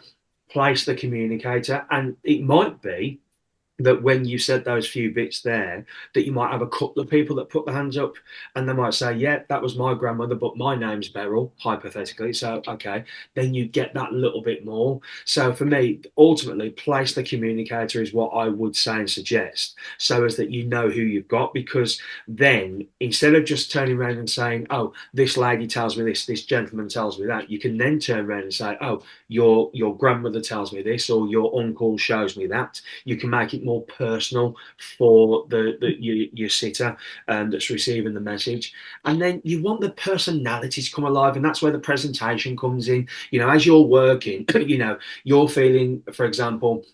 place the communicator, and it might be that when you said those few bits there, that you might have a couple of people that put their hands up and they might say, yeah, that was my grandmother, but my name's Beryl, hypothetically. So, okay, then you get that little bit more. So for me, ultimately, place the communicator is what I would say and suggest, so as that you know who you've got, because then instead of just turning around and saying, oh, this lady tells me this gentleman tells me that, you can then turn around and say, oh, your grandmother tells me this, or your uncle shows me that. You can make it more personal for your sitter that's receiving the message. And then you want the personality to come alive, and that's where the presentation comes in. As you're working, you're feeling, for example,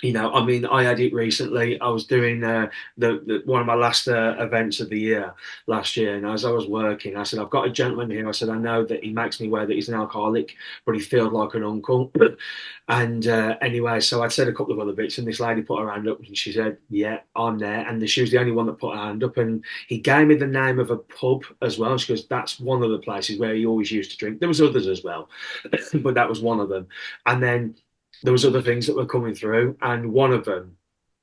I mean, I had it recently. I was doing the one of my last events of the year last year, and as I was working, I said, "I've got a gentleman here." I said, "I know that he makes me aware that he's an alcoholic, but he feels like an uncle." And anyway, so I'd said a couple of other bits, and this lady put her hand up, and she said, "Yeah, I'm there." And she was the only one that put her hand up, and he gave me the name of a pub as well. She goes, "That's one of the places where he always used to drink." There was others as well, but that was one of them. And then there was other things that were coming through, and one of them,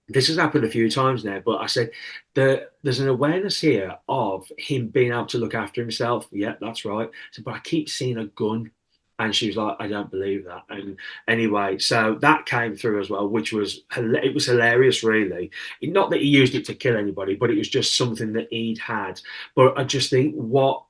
this has happened a few times now, but I said there's an awareness here of him being able to look after himself. Yeah, that's right. So, but I keep seeing a gun. And she was like, I don't believe that. And anyway, so that came through as well, which was it was hilarious, really. Not that he used it to kill anybody, but it was just something that he'd had. But I just think what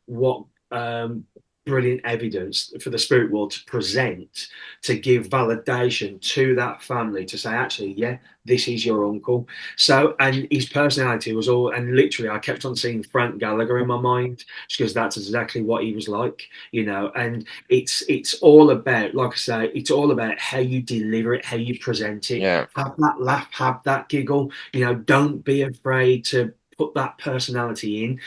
brilliant evidence for the spirit world to present, to give validation to that family, to say, actually, yeah, this is your uncle. So, and his personality was all, and literally I kept on seeing Frank Gallagher in my mind, because that's exactly what he was like, and it's all about, like I say, it's all about how you deliver it, how you present it. Yeah. Have that laugh, have that giggle, don't be afraid to put that personality in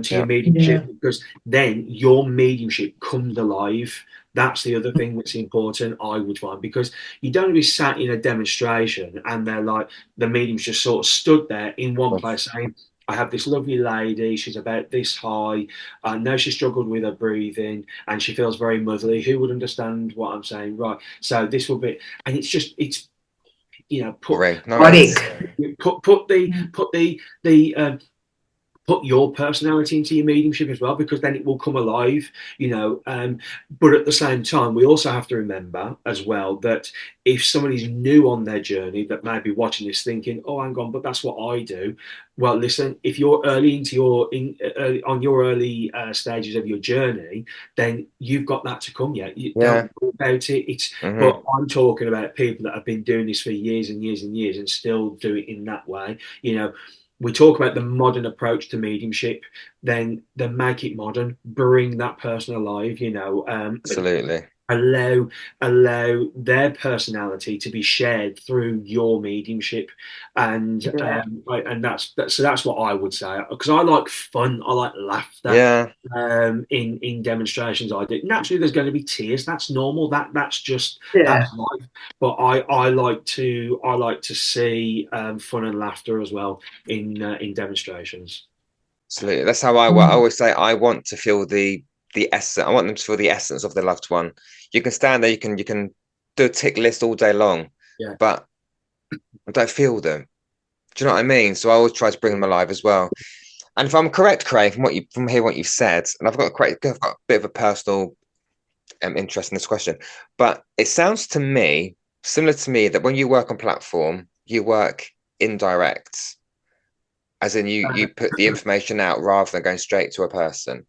to your Yeah. mediumship, because then your mediumship comes alive. That's the other thing that's important, I would find, because you don't be sat in a demonstration and they're like, the medium's just sort of stood there in one place saying, I have this lovely lady, she's about this high, I know she struggled with her breathing and she feels very motherly. Who would understand what I'm saying? Right. So this will be, and it's put Boring. No, Erotic. the put your personality into your mediumship as well, because then it will come alive. But at the same time, we also have to remember as well that if somebody's new on their journey that may be watching this thinking, oh, hang on, but that's what I do. Well, listen, if you're early into on your early stages of your journey, then you've got that to come yet. You yeah. don't know about it. Hmm. But I'm talking about people that have been doing this for years and years and years and still do it in that way. We talk about the modern approach to mediumship, then make it modern, bring that person alive, Absolutely. allow their personality to be shared through your mediumship, and Yeah. and that's what I would say, because I like fun, I like laughter. Yeah. In demonstrations I do, naturally there's going to be tears. That's normal. That's Yeah. life. But I like to see fun and laughter as well in demonstrations. Absolutely. That's how I work. I always say I want to feel the essence. I want them to feel the essence of their loved one. You can stand there, you can do a tick list all day long, Yeah. but I don't feel them. Do you know what I mean? So I always try to bring them alive as well. And if I'm correct, Craig, from hearing what you've said, and I've got a bit of a personal interest in this question, but it sounds to me similar to me that when you work on platform, you work indirect, as in you put the information out rather than going straight to a person.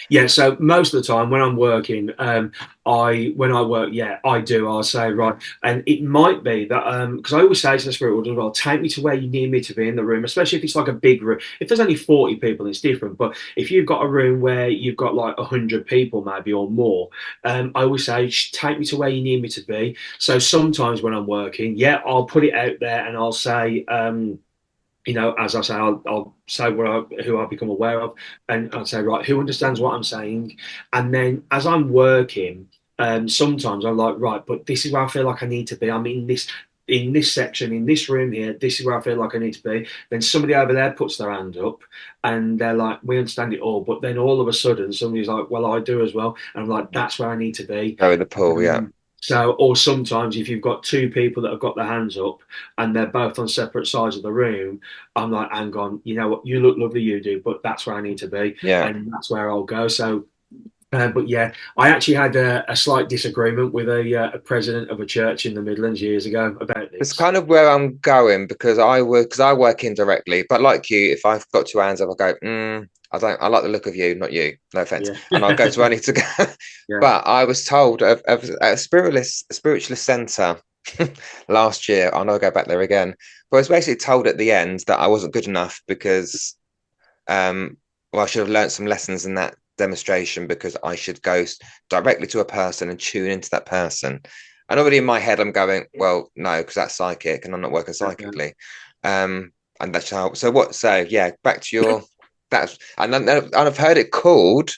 Yeah, so most of the time when I'm working, when I work, yeah, I do. I'll say, right, and it might be that because I always say to the spirit world as well, take me to where you need me to be in the room, especially if it's like a big room. If there's only 40 people, it's different. But if you've got a room where you've got like 100 people, maybe or more, I always say, take me to where you need me to be. So sometimes when I'm working, yeah, I'll put it out there and I'll say. As I say, I'll say who I've become aware of, and I'll say, right, who understands what I'm saying? And then as I'm working, sometimes I'm like, right, but this is where I feel like I need to be. I'm in this section, in this room here, this is where I feel like I need to be. Then somebody over there puts their hand up and they're like, we understand it all. But then all of a sudden, somebody's like, well, I do as well. And I'm like, that's where I need to be. Go with the pool, yeah. So, or sometimes if you've got two people that have got their hands up and they're both on separate sides of the room, I'm like, hang on, you know what, you look lovely, you do, but that's where I need to be, Yeah. and that's where I'll go. So, but yeah, I actually had a slight disagreement with a president of a church in the Midlands years ago about It's this. kind of where I'm going because I work indirectly, but like you, if I've got two hands up, I go, I like the look of you, not you. No offense. Yeah, And I'll go to where I need to go. yeah, But I was told of a spiritualist centre last year. I know I'll go back there again. But I was basically told at the end that I wasn't good enough because well, I should have learned some lessons in that demonstration because I should go directly to a person and tune into that person. And already in my head, I'm going, well, no, because that's psychic, and I'm not working yeah. psychically. And that's how. So what? So yeah, back to your. That's and I've heard it called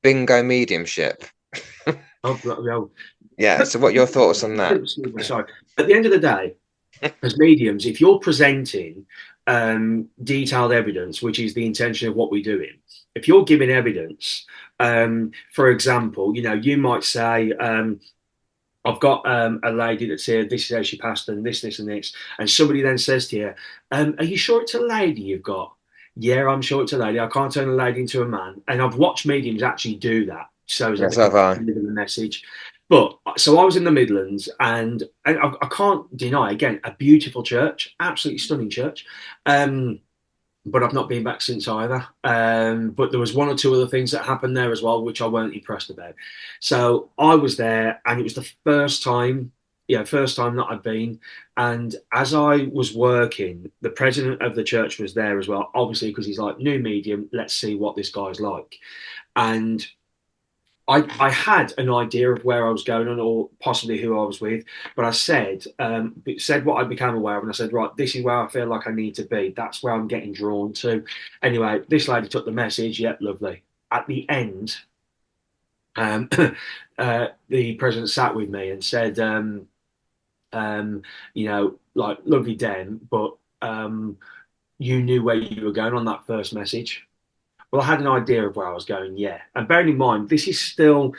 bingo mediumship. Oh, well, Yeah. So what are your thoughts on that? sorry. At the end of the day, as mediums, if you're presenting detailed evidence, which is the intention of what we're doing, if you're giving evidence, for example, you might say, I've got a lady that's here, this is how she passed, and this, and this. And somebody then says to you, are you sure it's a lady you've got? Yeah, I'm sure it's a lady. I can't turn a lady into a man. And I've watched mediums actually do that so that Yeah, they so can have I. deliver the message. But so I was in the Midlands, and I can't deny, again, a beautiful church, absolutely stunning church. But I've not been back since either. But there was one or two other things that happened there as well, which I weren't impressed about. So I was there, and it was the first time, first time that I'd been. And as I was working, the president of the church was there as well, obviously because he's like new medium. Let's see what this guy's like. And I had an idea of where I was going on, or possibly who I was with, but I said what I became aware of, and I said, right, this is where I feel like I need to be. That's where I'm getting drawn to. Anyway, this lady took the message. Yep, lovely. At the end, um, the president sat with me and said, like, lovely Den, but you knew where you were going on that first message. Well, I had an idea of where I was going, yeah. And bearing in mind, this is still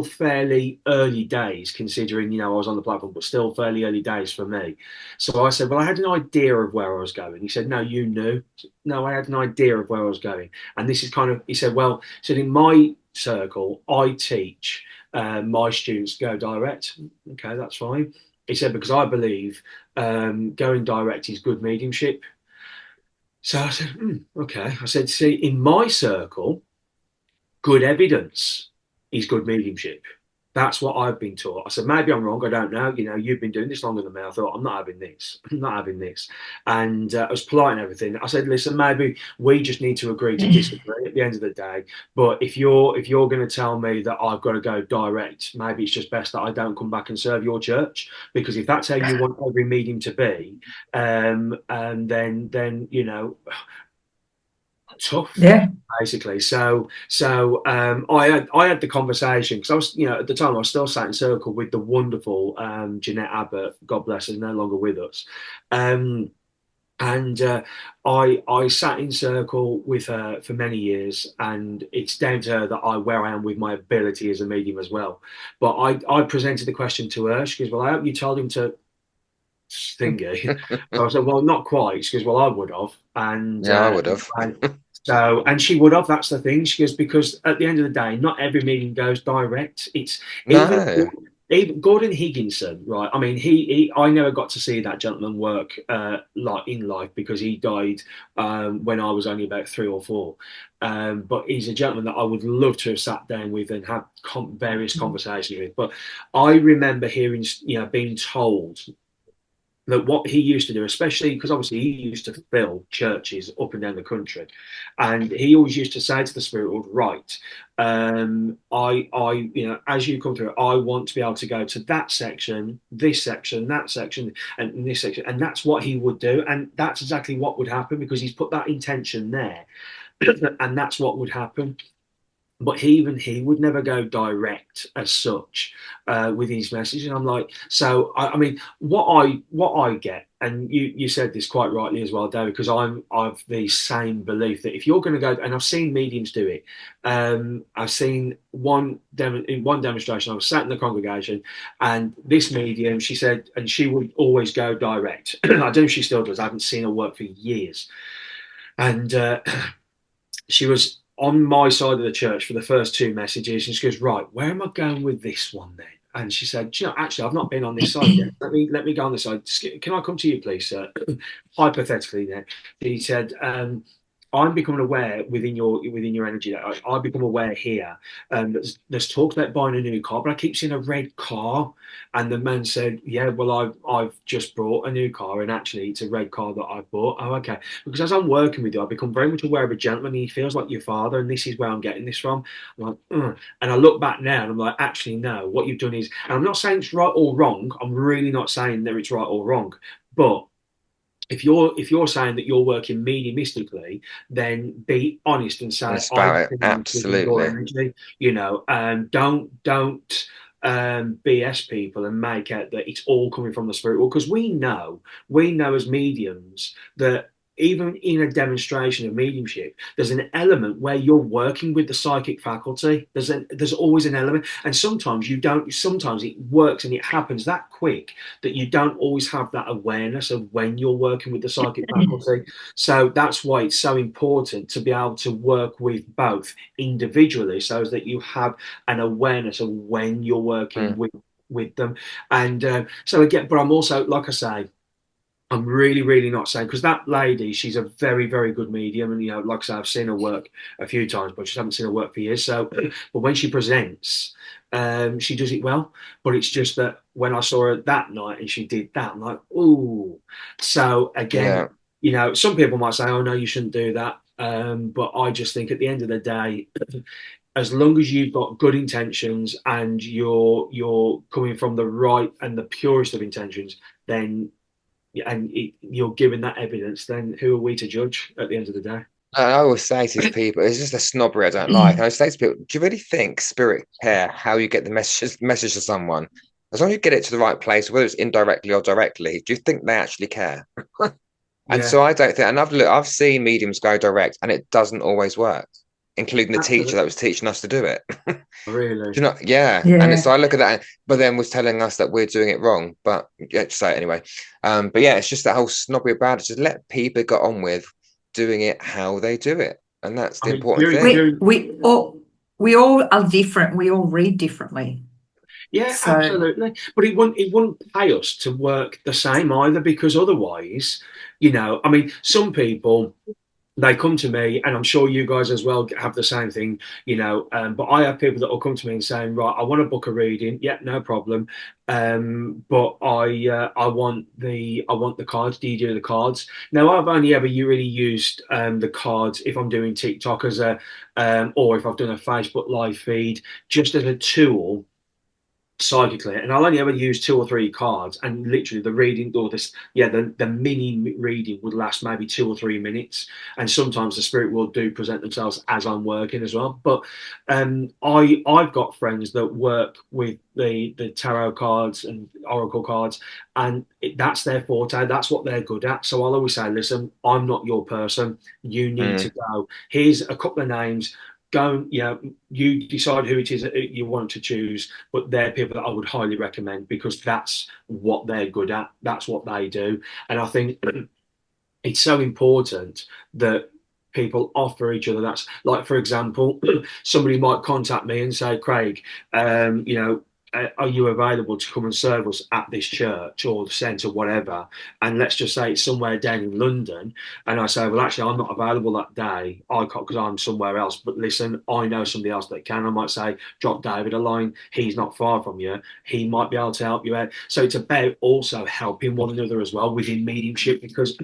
fairly early days, considering, I was on the platform, but still fairly early days for me. So I said, well, I had an idea of where I was going. He said, no, you knew. No, I had an idea of where I was going. And this is he said, well, so in my circle, I teach my students go direct. Okay, that's fine. He said, because I believe going direct is good mediumship. So I said, okay. I said, see, in my circle, good evidence is good mediumship. That's what I've been taught. I said, maybe I'm wrong. I don't know. You've been doing this longer than me. I thought, I'm not having this. I'm not having this. And I was polite and everything. I said, listen, maybe we just need to agree to disagree at the end of the day. But if you're going to tell me that I've got to go direct, maybe it's just best that I don't come back and serve your church. Because if that's how you want every medium to be, and then tough Yeah. basically. So I had the conversation because I was, at the time I was still sat in circle with the wonderful Jeanette Abbott, God bless her, no longer with us. And I sat in circle with her for many years, and it's down to her that where I am with my ability as a medium as well. But I presented the question to her. She goes, "Well, I hope you told him to thingy." So I said, "Well, not quite." She goes, "Well, I would have," and Yeah, I would have. and she would have. That's the thing. She goes, because at the end of the day, not every meeting goes direct. It's even No. even Gordon Higginson, right? I mean, I never got to see that gentleman work like in life because he died when I was only about 3 or 4. But he's a gentleman that I would love to have sat down with and had various conversations with. But I remember hearing, being told that what he used to do, especially because obviously he used to fill churches up and down the country, and he always used to say to the spirit world, right, as you come through, I want to be able to go to that section, this section, that section, and this section, and that's what he would do, and that's exactly what would happen because he's put that intention there, and that's what would happen. but he would never go direct as such with his message. And I'm like, so I mean, what I get, and you said this quite rightly as well, David, because I've the same belief that if you're going to go, and I've seen mediums do it. I've seen in one demonstration. I was sat in the congregation, and this medium, she said, and she would always go direct. I don't know if she still does. I haven't seen her work for years, and she was on my side of the church for the first two messages, and she goes, "Right, where am I going with this one then?" And she said, "Do you know, actually, I've not been on this side yet. Let me go on this side. Can I come to you, please, sir?" Hypothetically, then she said, "I'm becoming aware within your energy that I become aware here. There's talk about buying a new car, but I keep seeing a red car." And the man said, "Yeah, well, I've just bought a new car, and actually, it's a red car that I've bought." Oh, okay. Because as I'm working with you, I become very much aware of a gentleman. He feels like your father, and this is where I'm getting this from. I'm like, ugh. And I look back now, and I'm like, actually, no. What you've done is, and I'm not saying it's right or wrong. I'm really not saying that it's right or wrong, but if you're saying that you're working mediumistically, then be honest and say It's I've about it. seen this within your Absolutely. energy. Don't BS people and make out that it's all coming from the spirit world, because we know as mediums that even in a demonstration of mediumship, there's an element where you're working with the psychic faculty. There's always an element, and sometimes you don't. Sometimes it works and it happens that quick that you don't always have that awareness of when you're working with the psychic faculty. So that's why it's so important to be able to work with both individually, so that you have an awareness of when you're working Mm. with them. And so again, but I'm also, like I say, I'm really, really not saying, because that lady, she's a very, very good medium, and like I say, I've seen her work a few times, but I just haven't seen her work for years. So, but when she presents, she does it well. But it's just that when I saw her that night and she did that, I'm like, ooh. So again, Yeah. some people might say, "Oh no, you shouldn't do that." But I just think at the end of the day, as long as you've got good intentions and you're coming from the right and the purest of intentions, then you're given that evidence, then who are we to judge at the end of the day? I always say to people, it's just a snobbery I don't like. And I say to people, do you really think spirit care how you get the message to someone? As long as you get it to the right place, whether it's indirectly or directly, do you think they actually care? And Yeah, so I don't think, and I've seen mediums go direct, and it doesn't always work, including the teacher that absolutely. was teaching us to do it. Do Really. you know? Yeah, and Yeah. so I look at that, but then was telling us that we're doing it wrong. But yeah, just say it anyway. But yeah, it's just that whole snobbery about it. Just let people get on with doing it how they do it, and that's I the mean, important during thing. We during we all we all are different. We all read differently. yeah, So absolutely. But it wouldn't pay us to work the same either, because otherwise, I mean, some people, they come to me, and I'm sure you guys as well have the same thing, but I have people that will come to me and saying, right, I want to book a reading. Yeah, no problem. But I want the cards. Do you do the cards? Now, I've only ever really used the cards if I'm doing TikTok or if I've done a Facebook live feed, just as a tool psychically, and I'll only ever use two or three cards, and literally the reading, or the mini reading would last maybe 2 or 3 minutes. And sometimes the spirit will do present themselves as I'm working as well. But I've got friends that work with the tarot cards and oracle cards, and that's their forte, that's what they're good at. So I'll always say, listen, I'm not your person, you need to Mm, go, here's a couple of names, go, you decide who it is that you want to choose, but they're people that I would highly recommend, because that's what they're good at, that's what they do. And I think it's so important that people offer each other. That's like, for example, somebody might contact me and say, Craig, are you available to come and serve us at this church or the centre, whatever? And let's just say it's somewhere down in London. And I say, well, actually, I'm not available that day. I can't, because I'm somewhere else. But listen, I know somebody else that can. I might say, drop David a line. He's not far from you. He might be able to help you out. So it's about also helping one another as well within mediumship, because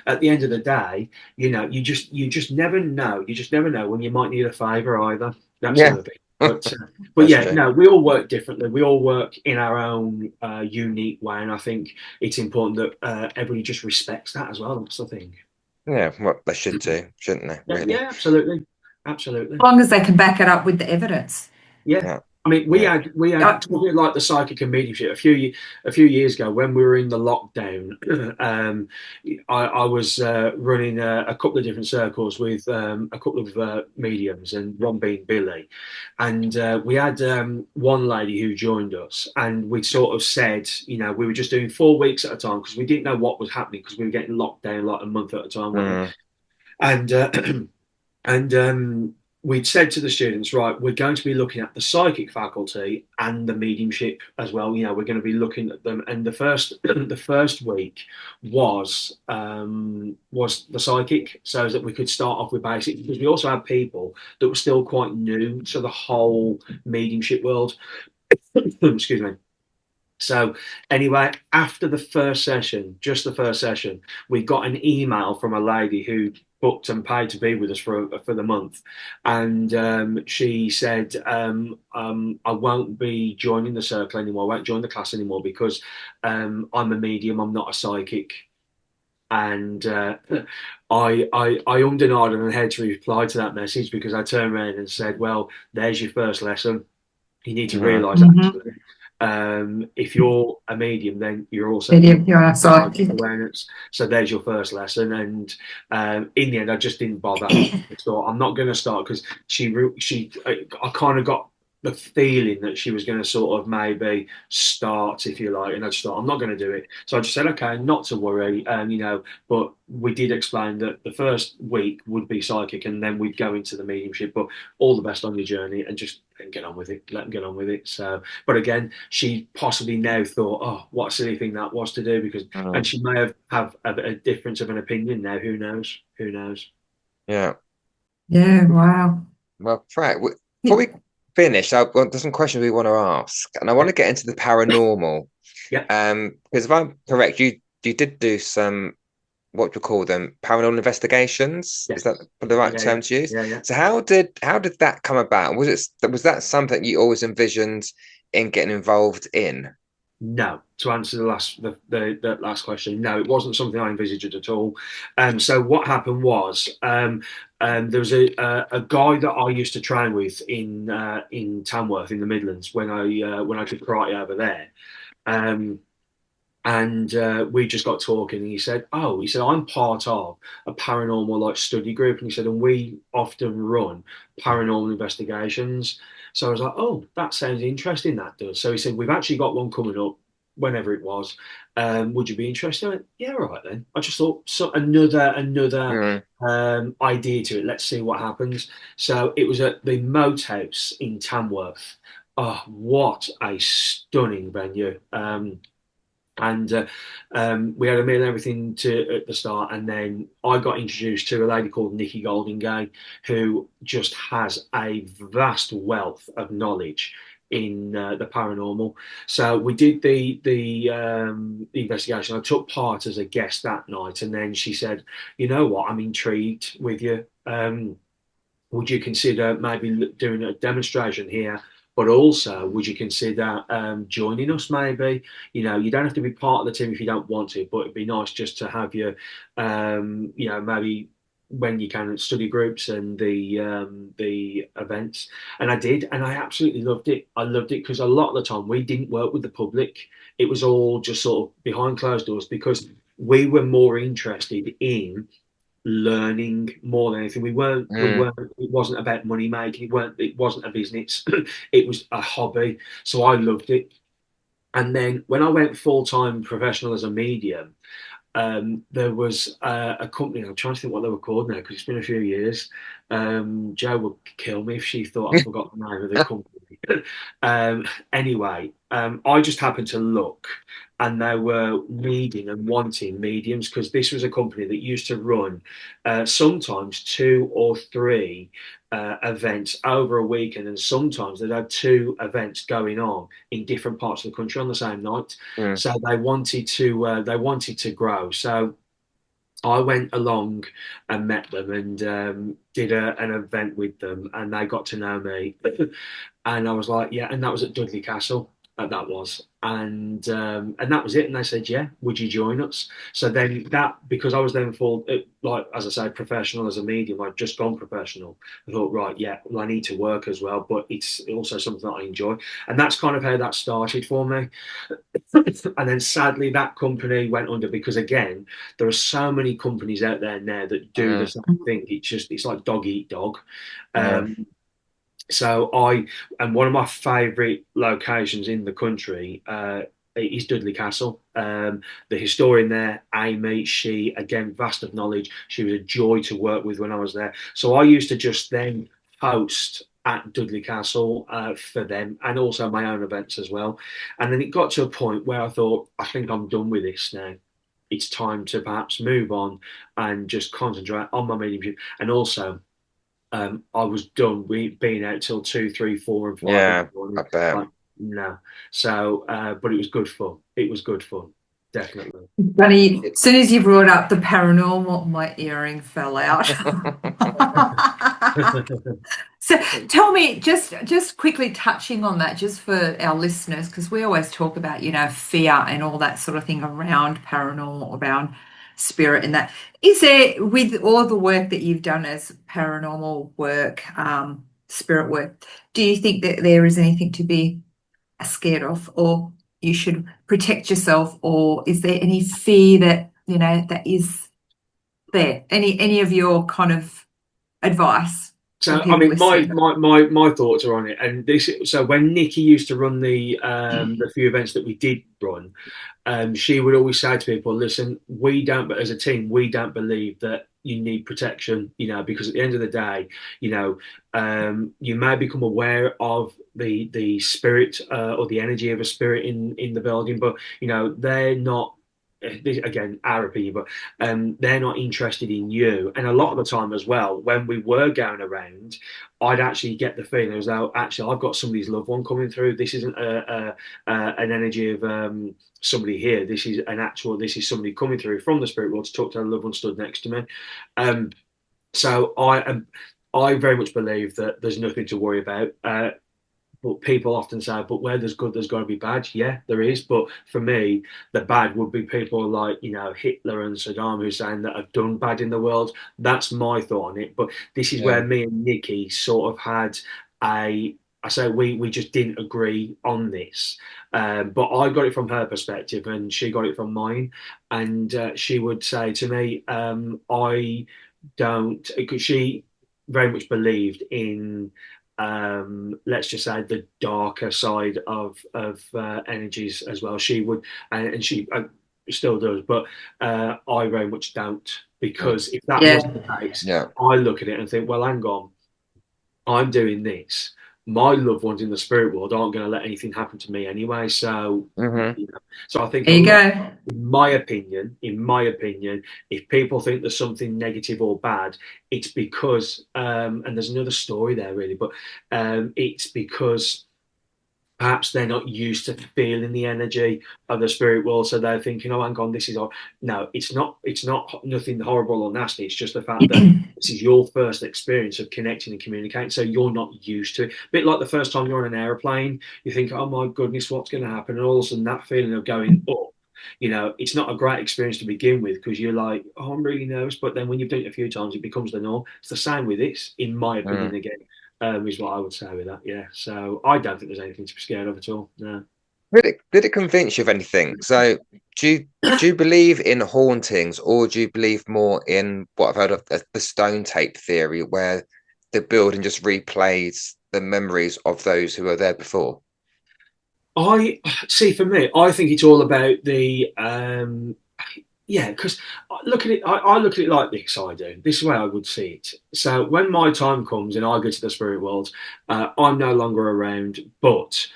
at the end of the day, you just never know. You just never know when you might need a favour either. That's the yeah, other thing. But that's yeah, true. no, we all work differently. We all work in our own unique way, and I think it's important that everybody just respects that as well. That's the thing. Yeah, well, they should do, shouldn't they? Yeah, Really? yeah, absolutely. absolutely. As long as they can back it up with the evidence. Yeah. Yeah. I mean, Yeah. we Uh, had talking like the psychic and mediumship a few years ago when we were in the lockdown. I was running a couple of different circles with a couple of mediums, and one being Billy, and we had one lady who joined us, and we sort of said, you know, we were just doing 4 weeks at a time because we didn't know what was happening because we were getting locked down like a month at a time, weren't we? Mm. And and we'd said to the students, right, we're going to be looking at the psychic faculty and the mediumship as well. You know, we're going to be looking at them. And the first the first week was the psychic, so that we could start off with basic, because we also had people that were still quite new to the whole mediumship world. Excuse me. So anyway, after the first session, just the first session, we got an email from a lady who booked and paid to be with us for the month, and she said, "I won't be joining the circle anymore. I won't join the class anymore because I'm a medium. I'm not a psychic." And I ummed and ahed and had to reply to that message because I turned around and said, "Well, there's your first lesson. You need to Mm. realise mhm. actually, if you're a medium, then you're also Medium, you're a psychic psychic. awareness. So there's your first lesson." And in the end, I just didn't bother. I thought I'm not going to start because I kind of got the feeling that she was going to sort of maybe start, if you like, and I just thought I'm not going to do it. So I just said, okay, not to worry, you know. But we did explain that the first week would be psychic, and then we'd go into the mediumship. But all the best on your journey, and just get on with it. Let them get on with it. So, but again, she possibly now thought, oh, what a silly thing that was to do, because, and Mm. she may have a difference of an opinion now. Who knows? Who knows? Yeah. Yeah, wow. Well, Frank, before Yeah. we finish, there's some questions we want to ask, and I want Yeah, to get into the paranormal. yeah, Because if I'm correct, you did do some, what you call them, paranormal investigations. Is that yes, the right yeah, yeah, term to use? yeah, yeah. So how did that come about? Was that something you always envisioned in getting involved in? No, to answer the last question, no, it wasn't something I envisaged at all. So what happened was, there was a guy that I used to train with in Tamworth in the Midlands when I did karate over there. Um, and we just got talking, and he said, "Oh, he said, I'm part of a paranormal like study group," and he said, "and we often run paranormal investigations." So I was like, "Oh, that sounds interesting, that does." So he said, "We've actually got one coming up whenever it was. Would you be interested?" I went, "Yeah, all right then." I just thought, so another Mm. idea to it. Let's see what happens. So it was at the Moat House in Tamworth. Oh, what a stunning venue! And we had a meal and everything to at the start, and then I got introduced to a lady called Nikki Goldingay, who just has a vast wealth of knowledge in the paranormal. So we did the investigation. I took part as a guest that night, and then she said, "You know what? I'm intrigued with you. Would you consider maybe doing a demonstration here? But also, would you consider joining us? Maybe, you know, you don't have to be part of the team if you don't want to, but it'd be nice just to have you, you know, maybe when you can study groups and the events." And I did, and I absolutely loved it. I loved it because a lot of the time we didn't work with the public. It was all just sort of behind closed doors because we were more interested in learning more than anything. We Mm. weren't, it wasn't about money making, it wasn't a business, it was a hobby. So I loved it. And then when I went full time professional as a medium, there was a company. I'm trying to think what they were called now because it's been a few years. Joe would kill me if she thought I forgot the name of the company. Anyway, I just happened to look, and they were needing and wanting mediums because this was a company that used to run sometimes two or three events over a weekend, and sometimes they'd had two events going on in different parts of the country on the same night. Mm. So they wanted to grow. So I went along and met them and did an event with them, and they got to know me. And I was like, yeah, and that was at Dudley Castle. that was, and that was it. And they said, "Yeah, would you join us?" So then that, because I was then full, like as I say, professional as a medium, I'd just gone professional. I thought, right, yeah, well, I need to work as well, but it's also something that I enjoy, and that's kind of how that started for me. And then sadly, that company went under because again, there are so many companies out there now that do the Mm, same thing. It's like dog eat dog. mm, Um, so and one of my favourite locations in the country is Dudley Castle. The historian there, Amy, she again vast of knowledge. She was a joy to work with when I was there. So I used to just then host at Dudley Castle for them, and also my own events as well. And then it got to a point where I thought, I think I'm done with this now. It's time to perhaps move on and just concentrate on my mediumship, and also I was done being out till 2, 3, 4, and 5 in the yeah, I morning. bet. Like, no. So, but it was good fun. It was good fun, definitely. Funny, as soon as you brought up the paranormal, my earring fell out. So tell me, just quickly touching on that, just for our listeners, because we always talk about, fear and all that sort of thing around paranormal, around spirit and that. Is there, with all the work that you've done as paranormal work, spirit work, do you think that there is anything to be scared of, or you should protect yourself, or is there any fear that, that is there? Any of your kind of advice for So, I people mean, my, listening? my my my thoughts are on it, and this. So, when Nikki used to run the few events that we did run, she would always say to people, "Listen, we don't, but as a team, we don't believe that you need protection. Because at the end of the day, you may become aware of the spirit or the energy of a spirit in the building, but they're not." Again, our opinion, but they're not interested in you. And a lot of the time as well, when we were going around, I'd actually get the feeling as though actually I've got somebody's loved one coming through. This isn't an energy of somebody here. This is somebody coming through from the spirit world to talk to a loved one stood next to me. So I very much believe that there's nothing to worry about. But people often say, but where there's good, there's got to be bad. Yeah, there is. But for me, the bad would be people like, Hitler and Saddam Hussein that have done bad in the world. That's my thought on it. But this is Yeah. where me and Nikki sort of had I say we just didn't agree on this. But I got it from her perspective and she got it from mine. And she would say to me, I don't, because she very much believed in let's just say the darker side of energies as well. She would, and she still does, but I very much don't, Mm, because if that Yeah. wasn't the case, yeah. I look at it and think, well, hang on, I'm doing this. My loved ones in the spirit world aren't going to let anything happen to me anyway. So, Hmm. so I think There a you lot, go. in my opinion, if people think there's something negative or bad, it's because, and there's another story there really, but it's because perhaps they're not used to feeling the energy of the spirit world, so they're thinking, "Oh, hang on, this is all." No, it's not. It's not nothing horrible or nasty. It's just the fact that this is your first experience of connecting and communicating, so you're not used to it. A bit like the first time you're on an airplane, you think, "Oh my goodness, what's going to happen?" And all of a sudden, that feeling of going up. It's not a great experience to begin with because you're like, oh, I'm really nervous. But then when you've done it a few times, it becomes the norm. It's the same with this, in my Mm. opinion, again is what I would say with that. Yeah. So I don't think there's anything to be scared of at all. No. Did it convince you of anything? So do you do you believe in hauntings, or do you believe more in what I've heard of the stone tape theory, where the building just replays the memories of those who were there before? I see. For me, I think it's all about the yeah. Because look at it. I look at it like this. I do. This is the way I would see it. So when my time comes and I go to the spirit world, I'm no longer around, but.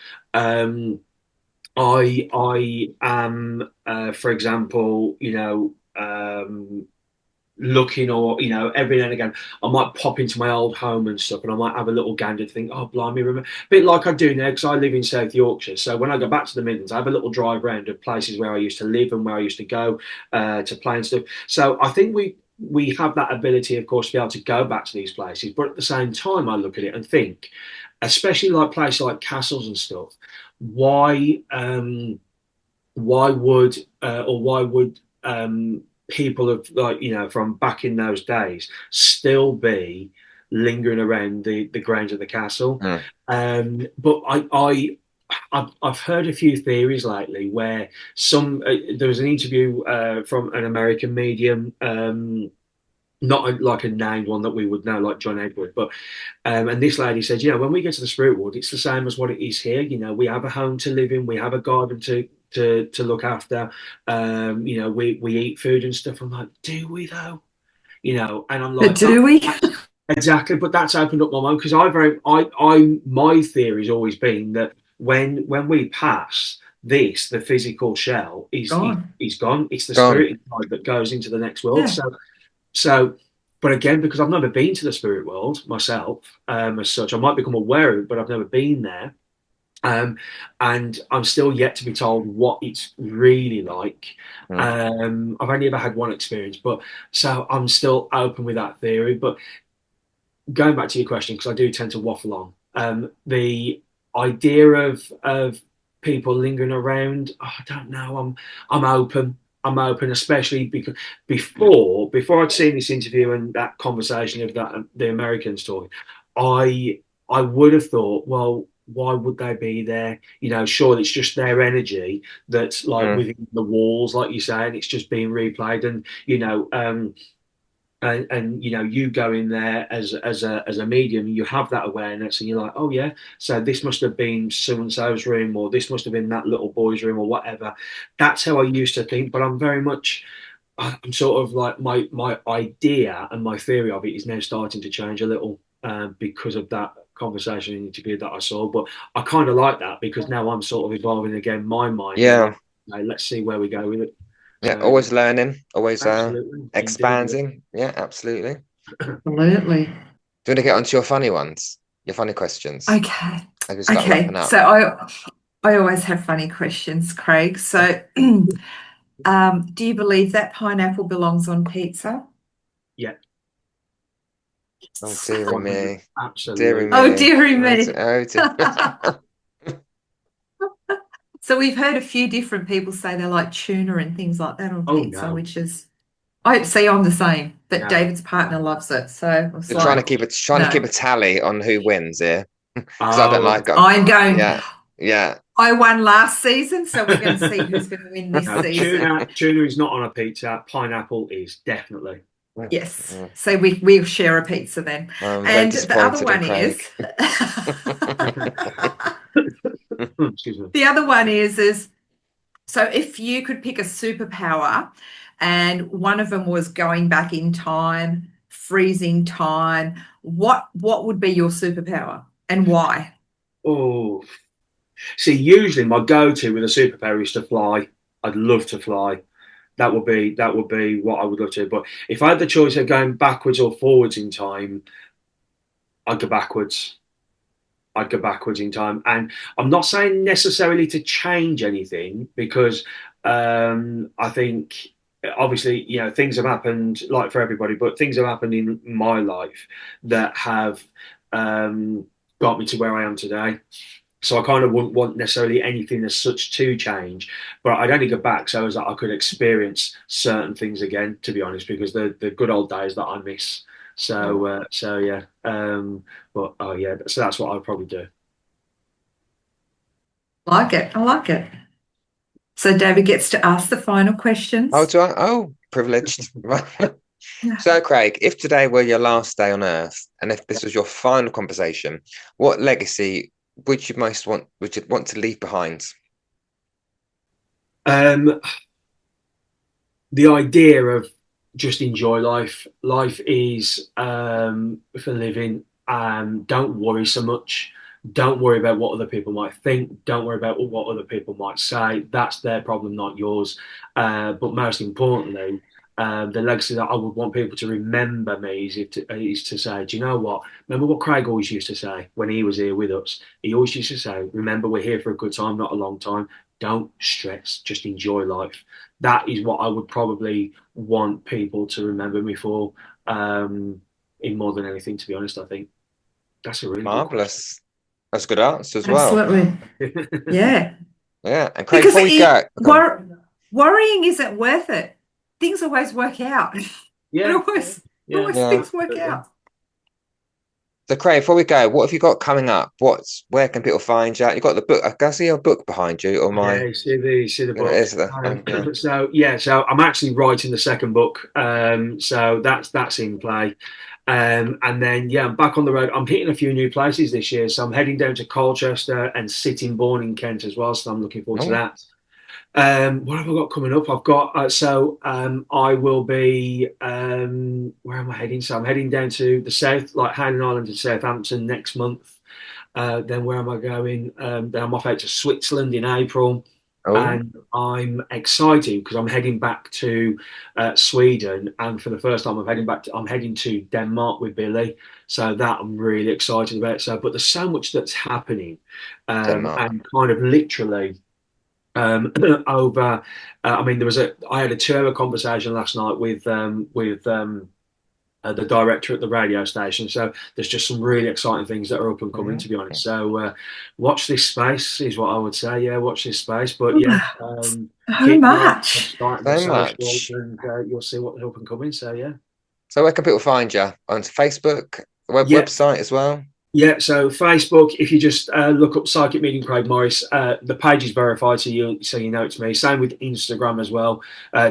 I am, for example, looking, or every now and again I might pop into my old home and stuff, and I might have a little gander to think, oh blimey, remember, a bit like I do now because I live in South Yorkshire. So when I go back to the Midlands, I have a little drive round of places where I used to live and where I used to go to play and stuff. So I think we have that ability, of course, to be able to go back to these places, but at the same time I look at it and think, especially like places like castles and stuff, why why would people of, like, from back in those days still be lingering around the grounds of the castle? Mm. But I've heard a few theories lately where there was an interview from an American medium, not like a named one that we would know, like John Edward, but and this lady said, when we get to the spirit world, it's the same as what it is here. We have a home to live in, we have a garden to look after. We eat food and stuff. I'm like, do we though? And I'm But like, do we? exactly. But that's opened up my mind, because I my theory has always been that when we pass this, the physical shell Gone. is gone. It's the Gone. spirit inside that goes into the next world. Yeah. So, but again, because I've never been to the spirit world myself, as such, I might become aware of it, but I've never been there. And I'm still yet to be told what it's really like. Mm. I've only ever had one experience, but so I'm still open with that theory. But going back to your question, because I do tend to waffle on, the idea of people lingering around, I don't know. I'm open. I'm open, especially because before I'd seen this interview and that conversation of that the American story, I would have thought, well, why would they be there? Sure, it's just their energy that's like Mm. within the walls, like you say, and it's just being replayed. And you go in there as a medium, you have that awareness, and you're like, oh yeah, so this must have been so and so's room, or this must have been that little boy's room, or whatever. That's how I used to think, but I'm sort of like, my idea and my theory of it is now starting to change a little, because of that conversation and interview that I saw. But I kind of like that, because now I'm sort of evolving again my mind of like, Yeah. let's see where we go with it. Yeah. So Always learning, always absolutely, indeed, expanding. Yeah, absolutely. Absolutely. Do you want to get onto your funny ones, your funny questions, Okay. as we start Okay. wrapping up? So I always have funny questions, Craig. So do you believe that pineapple belongs on pizza? yeah. Oh, dearie 100, me. Dearie absolutely. Oh, me. dearie Oh, me. dear. So we've heard a few different people say they like tuna and things like that on Oh pizza, no, which is, I see, I'm the same, but no, David's partner no, loves it. So I was You're trying to like, no. keep no, a tally on who wins here, because I don't Oh, like them. I'm going, Yeah. Yeah. I won last season, so we're going to see who's going to win this no. season. Tuna is not on a pizza. Pineapple is definitely. Yes. Mm. So we'll share a pizza then. I'm very And the other disappointed in one Craig. is, Excuse me. the other one is so if you could pick a superpower and one of them was going back in time, freezing time, what would be your superpower and why? Oh, see, usually my go-to with a superpower is to fly. I'd love to fly. That would be what I would love to. But if I had the choice of going backwards or forwards in time, I'd go backwards. I'd go backwards in time. And I'm not saying necessarily to change anything, because I think obviously, things have happened, like for everybody, but things have happened in my life that have um, got me to where I am today. So I kind of wouldn't want necessarily anything as such to change, but I'd only go back so as that I could experience certain things again, to be honest, because the good old days that I miss. So yeah. But oh yeah, so that's what I'd probably do. I like it. I like it. So David gets to ask the final Oh, questions. do I? Oh, privileged. Right. Yeah. So, Craig, if today were your last day on Earth, and if this was your final conversation, what legacy would you want to leave behind? Um, the idea of just enjoy life. Life is for living. Don't worry so much. Don't worry about what other people might think. Don't worry about what other people might say. That's their problem, not yours. But most importantly, the legacy that I would want people to remember me is to say, do you know what? Remember what Craig always used to say when he was here with us? He always used to say, remember, we're here for a good time, not a long time. Don't stress, just enjoy life. That is what I would probably want people to remember me for, in more than anything, to be honest. I think that's a really good question. Marvelous. That's a good answer as well. Absolutely. Yeah. Yeah. And Craig, Because before we go, worrying isn't worth it. Things always work out. Yeah. Always Yeah. things work out. So Craig, before we go, what have you got coming up? Where can people find you? You got the book. I can see your book behind you, or my. Yeah, see the book. It is the, yeah. So I'm actually writing the second book. So that's in play. And then I'm back on the road. I'm hitting a few new places this year. So I'm heading down to Colchester and Sittingbourne in Kent as well. So I'm looking forward to that. What have I got coming up? I've got I will be where am I heading? So I'm heading down to the south, like Howland Island and Southampton next month. Then where am I going? Then I'm off out to Switzerland in April. And I'm excited because I'm heading back to Sweden, and for the first time I'm heading to Denmark with Billy. So that I'm really excited about. So, but there's so much that's happening, and kind of literally. Over, I mean, I had a 2-hour conversation last night with the director at the radio station. So there's just some really exciting things that are up and coming, to be honest. So watch this space is what I would say. Yeah, watch this space. But how much? So much. And you'll see what's up and coming. So yeah. So where can people find you? On Facebook, website as well? Yeah, so Facebook, if you just look up Psychic Medium Craig Morris, the page is verified, so you know it's me. Same with Instagram as well,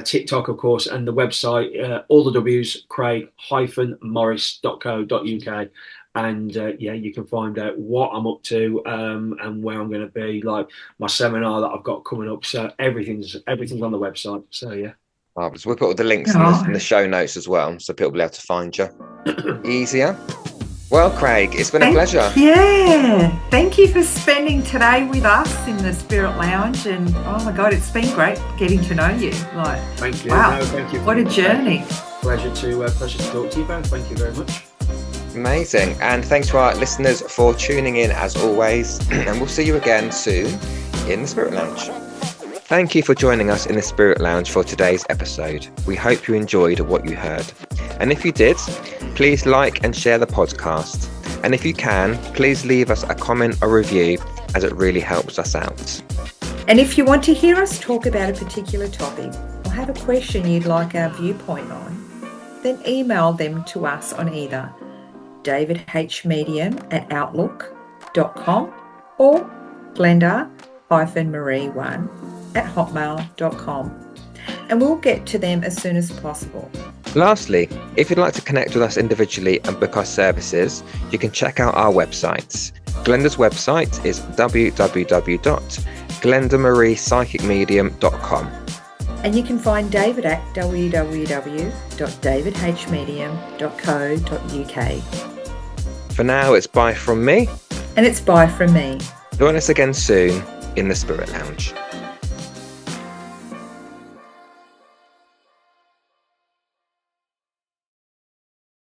TikTok, of course, and the website, all the W's, craig-morris.co.uk. And you can find out what I'm up to and where I'm going to be, like my seminar that I've got coming up. So everything's on the website. So yeah. Marvelous. We'll put all the links in the show notes as well, so people will be able to find you easier. Well, Craig, it's been a pleasure. Yeah. Thank you for spending today with us in the Spirit Lounge. And oh my God, it's been great getting to know you. Thank you. Wow. No, thank you. What a journey. Pleasure to talk to you both. Thank you very much. Amazing. And thanks to our listeners for tuning in as always. And we'll see you again soon in the Spirit Lounge. Thank you for joining us in the Spirit Lounge for today's episode. We hope you enjoyed what you heard. And if you did, please like and share the podcast. And if you can, please leave us a comment or review, as it really helps us out. And if you want to hear us talk about a particular topic or have a question you'd like our viewpoint on, then email them to us on either davidhmedium@outlook.com or glenda-marie1@hotmail.com, and we'll get to them as soon as possible. Lastly, if you'd like to connect with us individually and book our services, you can check out our websites. Glenda's website is www.glendamariepsychicmedium.com. And you can find David at www.davidhmedium.co.uk. For now, it's bye from me. And it's bye from me. Join us again soon in the Spirit Lounge.